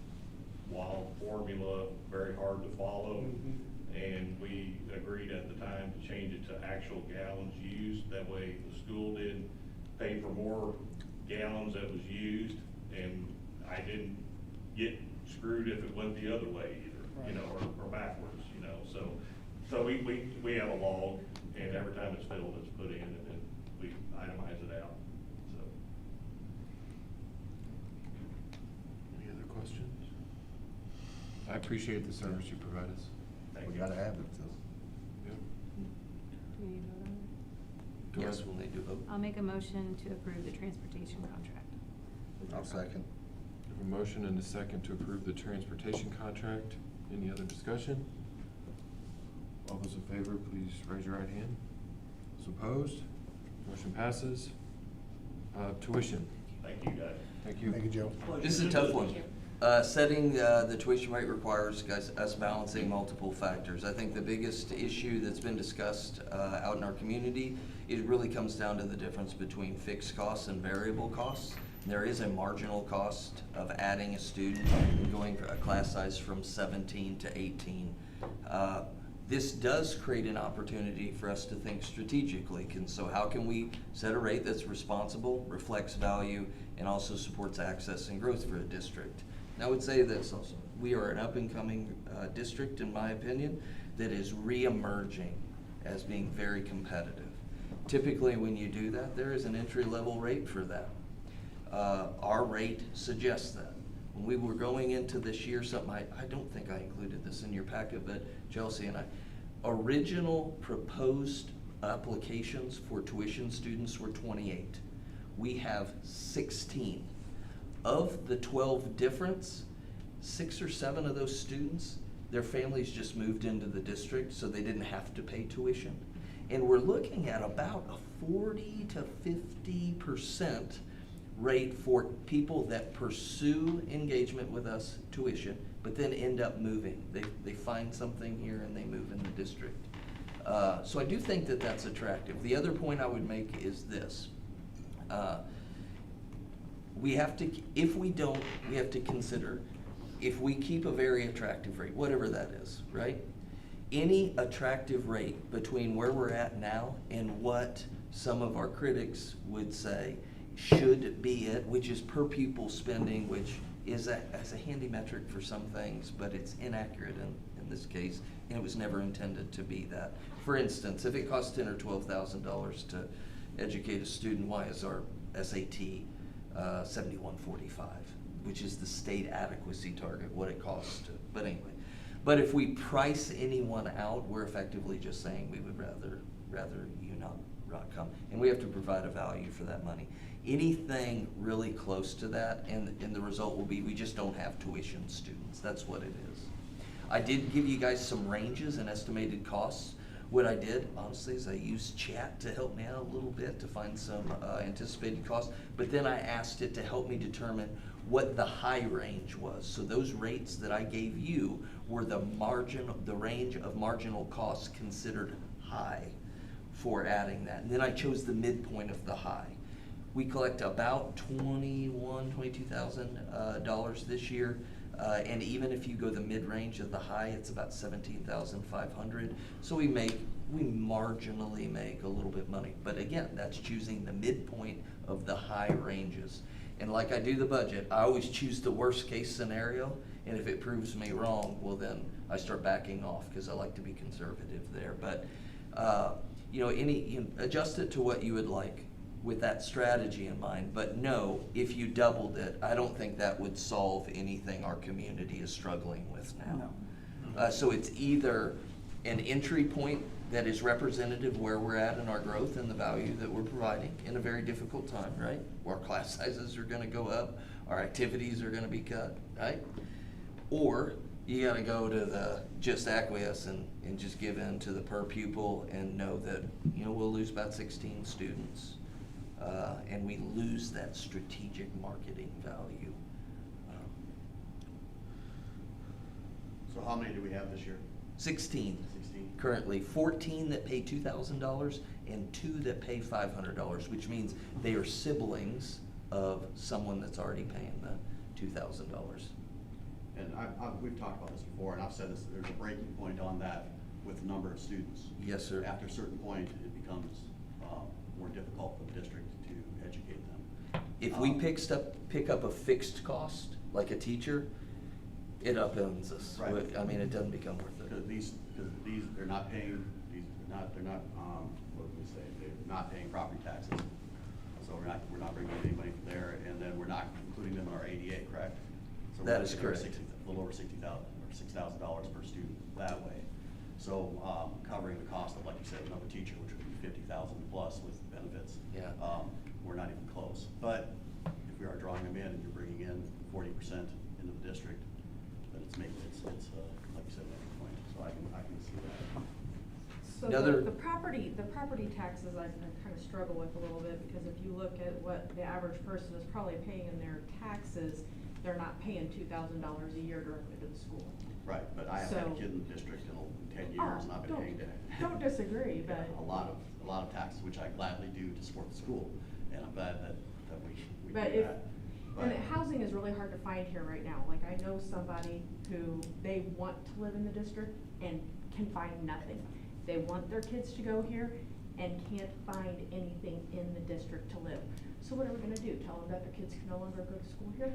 Speaker 17: wild formula, very hard to follow. And we agreed at the time to change it to actual gallons used. That way the school didn't pay for more gallons that was used, and I didn't get screwed if it went the other way either, you know, or backwards, you know. So we have a log, and every time it's filled, it's put in, and then we itemize it out, so.
Speaker 5: Any other questions? I appreciate the service you provide us.
Speaker 17: Thank
Speaker 3: We
Speaker 17: you.
Speaker 3: gotta have it, so.
Speaker 5: Yep.
Speaker 2: Do we need to vote on it?
Speaker 5: Do I-
Speaker 4: Yes, we'll need to vote.
Speaker 2: I'll make a motion to approve the transportation contract.
Speaker 3: I'll second.
Speaker 5: We have a motion and a second to approve the transportation contract. Any other discussion? All those in favor, please raise your right hand. Those opposed? Motion passes. Tuition.
Speaker 17: Thank you, guys.
Speaker 5: Thank you.
Speaker 3: Thank you, Joe.
Speaker 4: This is a tough one. Setting the tuition rate requires us balancing multiple factors. I think the biggest issue that's been discussed out in our community, it really comes down to the difference between fixed costs and variable costs. There is a marginal cost of adding a student and going for a class size from 17 to 18. This does create an opportunity for us to think strategically. So how can we set a rate that's responsible, reflects value, and also supports access and growth for a district? And I would say this also, we are an up-and-coming district, in my opinion, that is re-emerging as being very competitive. Typically, when you do that, there is an entry-level rate for that. Our rate suggests that. When we were going into this year, something I don't think I included this in your packet, but Chelsea and I, original proposed applications for tuition students were 28. We have 16. Of the 12 difference, 6 or 7 of those students, their families just moved into the district so they didn't have to pay tuition. And we're looking at about a 40 to 50% rate for people that pursue engagement with us, tuition, but then end up moving. They find something here and they move in the district. So I do think that that's attractive. The other point I would make is this. We have to, if we don't, we have to consider, if we keep a very attractive rate, whatever that is, right? Any attractive rate between where we're at now and what some of our critics would say should be it, which is per pupil spending, which is as a handy metric for some things, but it's inaccurate in this case, and it was never intended to be that. For instance, if it costs $10,000 or $12,000 to educate a student, why is our SAT $71.45, which is the state adequacy target, what it costs to, but anyway. But if we price anyone out, we're effectively just saying we would rather you not come, and we have to provide a value for that money. Anything really close to that, and the result will be we just don't have tuition students. That's what it is. I did give you guys some ranges and estimated costs. What I did, honestly, is I used chat to help me out a little bit to find some anticipated costs, but then I asked it to help me determine what the high range was. So those rates that I gave you were the range of marginal costs considered high for adding that. And then I chose the midpoint of the high. We collect about $22,000 this year, and even if you go the mid-range of the high, it's about $17,500. So we marginally make a little bit of money. But again, that's choosing the midpoint of the high ranges. And like I do the budget, I always choose the worst case scenario, and if it proves me wrong, well then I start backing off because I like to be conservative there. But adjust it to what you would like with that strategy in mind. But no, if you doubled it, I don't think that would solve anything our community is struggling with now. No. So it's either an entry point that is representative where we're at in our growth and the value that we're providing in a very difficult time, right? Where class sizes are gonna go up, our activities are gonna be cut, right? Or you gotta go to the just acquiesce and just give in to the per pupil and know that, we'll lose about 16 students. And we lose that strategic marketing value.
Speaker 6: So how many do we have this year?
Speaker 4: 16.
Speaker 6: 16.
Speaker 4: Currently, 14 that pay $2,000 and 2 that pay $500, which means they are siblings of someone that's already paying the $2,000.
Speaker 6: And we've talked about this before, and I've said this, there's a breaking point on that with the number of students.
Speaker 4: Yes, sir.
Speaker 6: After a certain point, it becomes more difficult for the district to educate them.
Speaker 4: If we pick up a fixed cost, like a teacher, it upends us.
Speaker 6: Right.
Speaker 4: I mean, it doesn't become worth it.
Speaker 6: Because these, they're not paying, what do we say, they're not paying property taxes. So we're not bringing any money from there, and then we're not including them in our ADA, correct? So
Speaker 4: That is correct.
Speaker 6: A little over $60,000 or $6,000 per student that way. So covering the cost of, like you said, another teacher, which would be $50,000 plus with benefits.
Speaker 4: Yeah.
Speaker 6: We're not even close. But if we are drawing them in and you're bringing in 40% into the district, then it's making it's like you said, making a point. So I can see that.
Speaker 8: So the property taxes I kind of struggle with a little bit, because if you look at what the average person is probably paying in their taxes, they're not paying $2,000 a year directly to the school.
Speaker 6: Right, but I haven't had a kid in the district in 10 years, and I've been paying that.
Speaker 8: Don't disagree, but
Speaker 6: a lot of taxes, which I gladly do to support the school, and I'm glad that we
Speaker 8: but
Speaker 6: do that.
Speaker 8: And the housing is really hard to find here right now. Like, I know somebody who, they want to live in the district and can find nothing. They want their kids to go here and can't find anything in the district to live. So what are we gonna do? Tell them that their kids can no longer go to school here?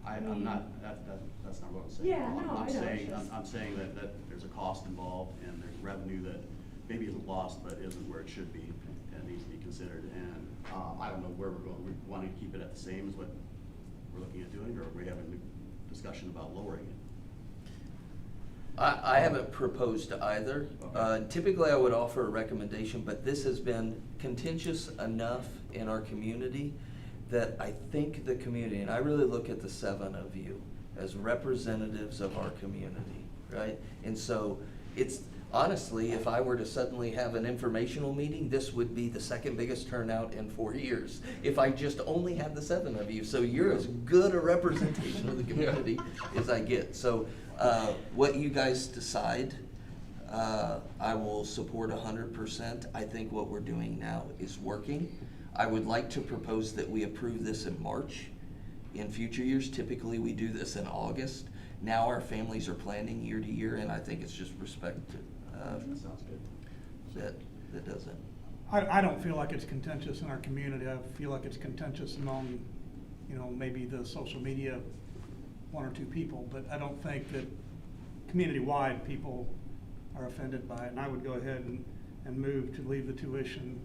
Speaker 6: I'm not, that's not what I'm saying.
Speaker 8: Yeah, no, I know,
Speaker 6: I'm saying that there's a cost involved and there's revenue that maybe isn't lost, but isn't where it should be and needs to be considered. And, I don't know where we're going. We want to keep it at the same as what we're looking at doing, or are we having a discussion about lowering it?
Speaker 4: I haven't proposed either. Typically, I would offer a recommendation, but this has been contentious enough in our community that I think the community, and I really look at the 7 of you as representatives of our community, right? And so it's, honestly, if I were to suddenly have an informational meeting, this would be the second biggest turnout in 4 years, if I just only had the 7 of you. So you're as good a representation of the community as I get. So what you guys decide, I will support 100%. I think what we're doing now is working. I would like to propose that we approve this in March. In future years, typically we do this in August. Now our families are planning year to year, and I think it's just respect
Speaker 6: That sounds good.
Speaker 4: that does it.
Speaker 10: I don't feel like it's contentious in our community. I feel like it's contentious among, maybe the social media 1 or 2 people, but I don't think that community-wide people are offended by it. And I would go ahead and move to leave the tuition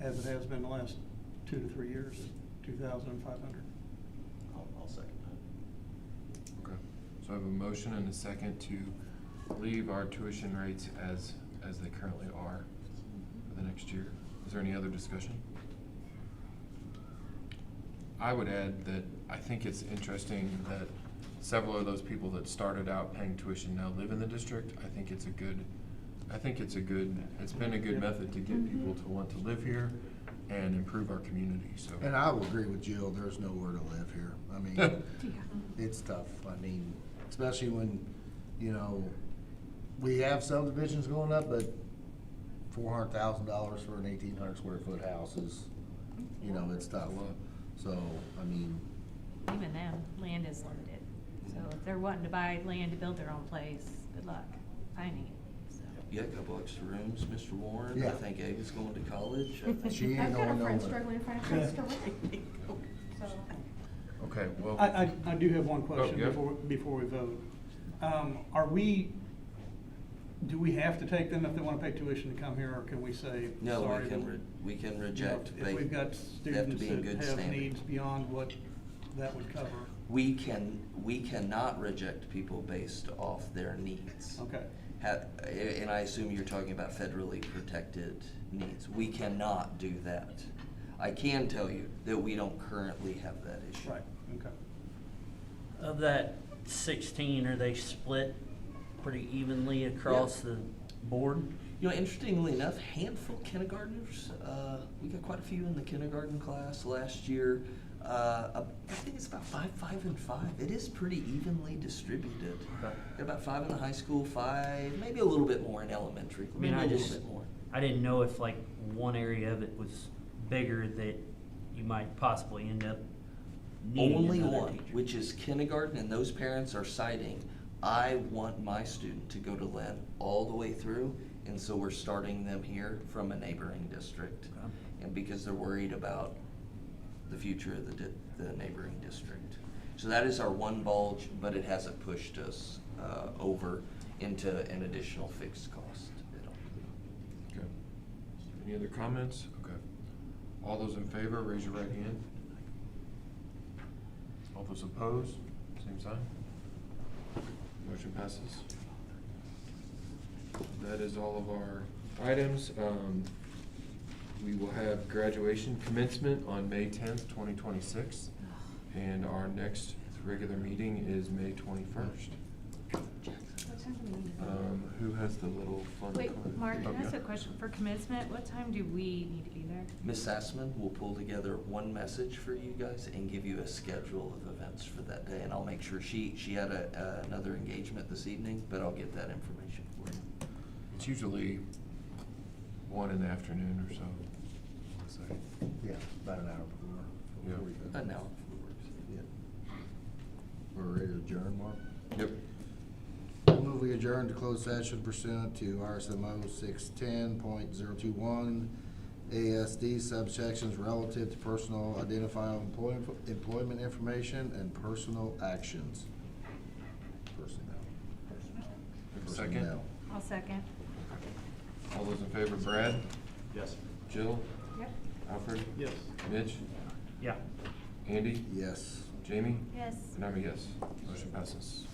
Speaker 10: as it has been the last 2 to 3 years, $2,500.
Speaker 6: I'll second that.
Speaker 5: Okay, so I have a motion and a second to leave our tuition rates as they currently are for the next year. Is there any other discussion? I would add that I think it's interesting that several of those people that started out paying tuition now live in the district. I think it's been a good method to get people to want to live here and improve our community, so.
Speaker 3: And I will agree with Jill, there's nowhere to live here. I mean, it's tough. I mean, especially when, we have subdivisions going up, but $400,000 for an 1,800 square foot house is, it's tough. So, I mean.
Speaker 2: Even them, land is limited. So if they're wanting to buy land to build their own place, good luck finding it.
Speaker 4: You got a couple extra rooms, Mr. Warren.
Speaker 3: Yeah.
Speaker 4: I think Ava's going to college.
Speaker 3: She ain't
Speaker 8: I've got a
Speaker 3: going
Speaker 8: friend
Speaker 3: nowhere.
Speaker 8: struggling to find a place to rent. So,
Speaker 5: Okay, well.
Speaker 10: I do have one question
Speaker 5: yeah.
Speaker 10: before we vote. Do we have to take them if they want to pay tuition to come here, or can we say,
Speaker 4: No,
Speaker 10: sorry?
Speaker 4: we can reject.
Speaker 10: If we've got
Speaker 4: They have to
Speaker 10: students
Speaker 4: be in
Speaker 10: that
Speaker 4: good
Speaker 10: have
Speaker 4: standing.
Speaker 10: needs beyond what that would cover.
Speaker 4: We cannot reject people based off their needs.
Speaker 10: Okay.
Speaker 4: And I assume you're talking about federally protected needs. We cannot do that. I can tell you that we don't currently have that issue.
Speaker 10: Right, okay.
Speaker 9: Of that 16, are they split pretty evenly across the board?
Speaker 4: Interestingly enough, handful kindergartners, we got quite a few in the kindergarten class last year. I think it's about 5, 5, and 5. It is pretty evenly distributed.
Speaker 9: Okay.
Speaker 4: Got about 5 in the high school, 5, maybe a little bit more in elementary.
Speaker 9: I mean,
Speaker 4: maybe a little bit more.
Speaker 9: I didn't know if like one area of it was bigger that you might possibly end up needing
Speaker 4: Only
Speaker 9: another
Speaker 4: one,
Speaker 9: teacher.
Speaker 4: which is kindergarten, and those parents are citing, I want my student to go to Lynn all the way through, and so we're starting them here from a neighboring district.
Speaker 9: Okay.
Speaker 4: And because they're worried about the future of the neighboring district. So that is our one bulge, but it hasn't pushed us over into an additional fixed cost at all.
Speaker 5: Okay. Any other comments? Okay. All those in favor, raise your right hand. All those opposed, same sign. Motion passes. That is all of our items. We will have graduation commencement on May 10th, 2026, and our next regular meeting is May 21st. Who has the little fun
Speaker 2: Wait,
Speaker 5: card?
Speaker 2: Mark, can I
Speaker 5: Oh,
Speaker 2: ask
Speaker 5: yeah.
Speaker 2: a question? For commencement, what time do we need to be there?
Speaker 4: Ms. Sassman will pull together one message for you guys and give you a schedule of events for that day, and I'll make sure she had another engagement this evening, but I'll get that information for you.
Speaker 5: It's usually 1 in the afternoon or so.
Speaker 3: Yeah, about an hour before.
Speaker 5: Yeah.
Speaker 3: before we go.
Speaker 4: Now,
Speaker 3: adjourn, Mark?
Speaker 5: Yep.
Speaker 3: I move we adjourn to closed session pursuant to RSMO 610.021 ASD subsections relative to personal identifiable employment information and personal actions. Personnel.
Speaker 5: Second?
Speaker 3: Personnel.
Speaker 2: I'll second.
Speaker 5: All those in favor, Brad?
Speaker 6: Yes.
Speaker 5: Jill?
Speaker 2: Yep.
Speaker 5: Alfred?
Speaker 10: Yes.
Speaker 5: Mitch?
Speaker 9: Yeah.
Speaker 5: Andy?
Speaker 3: Yes.
Speaker 5: Jamie?
Speaker 2: Yes.
Speaker 5: And I'm a yes. Motion passes.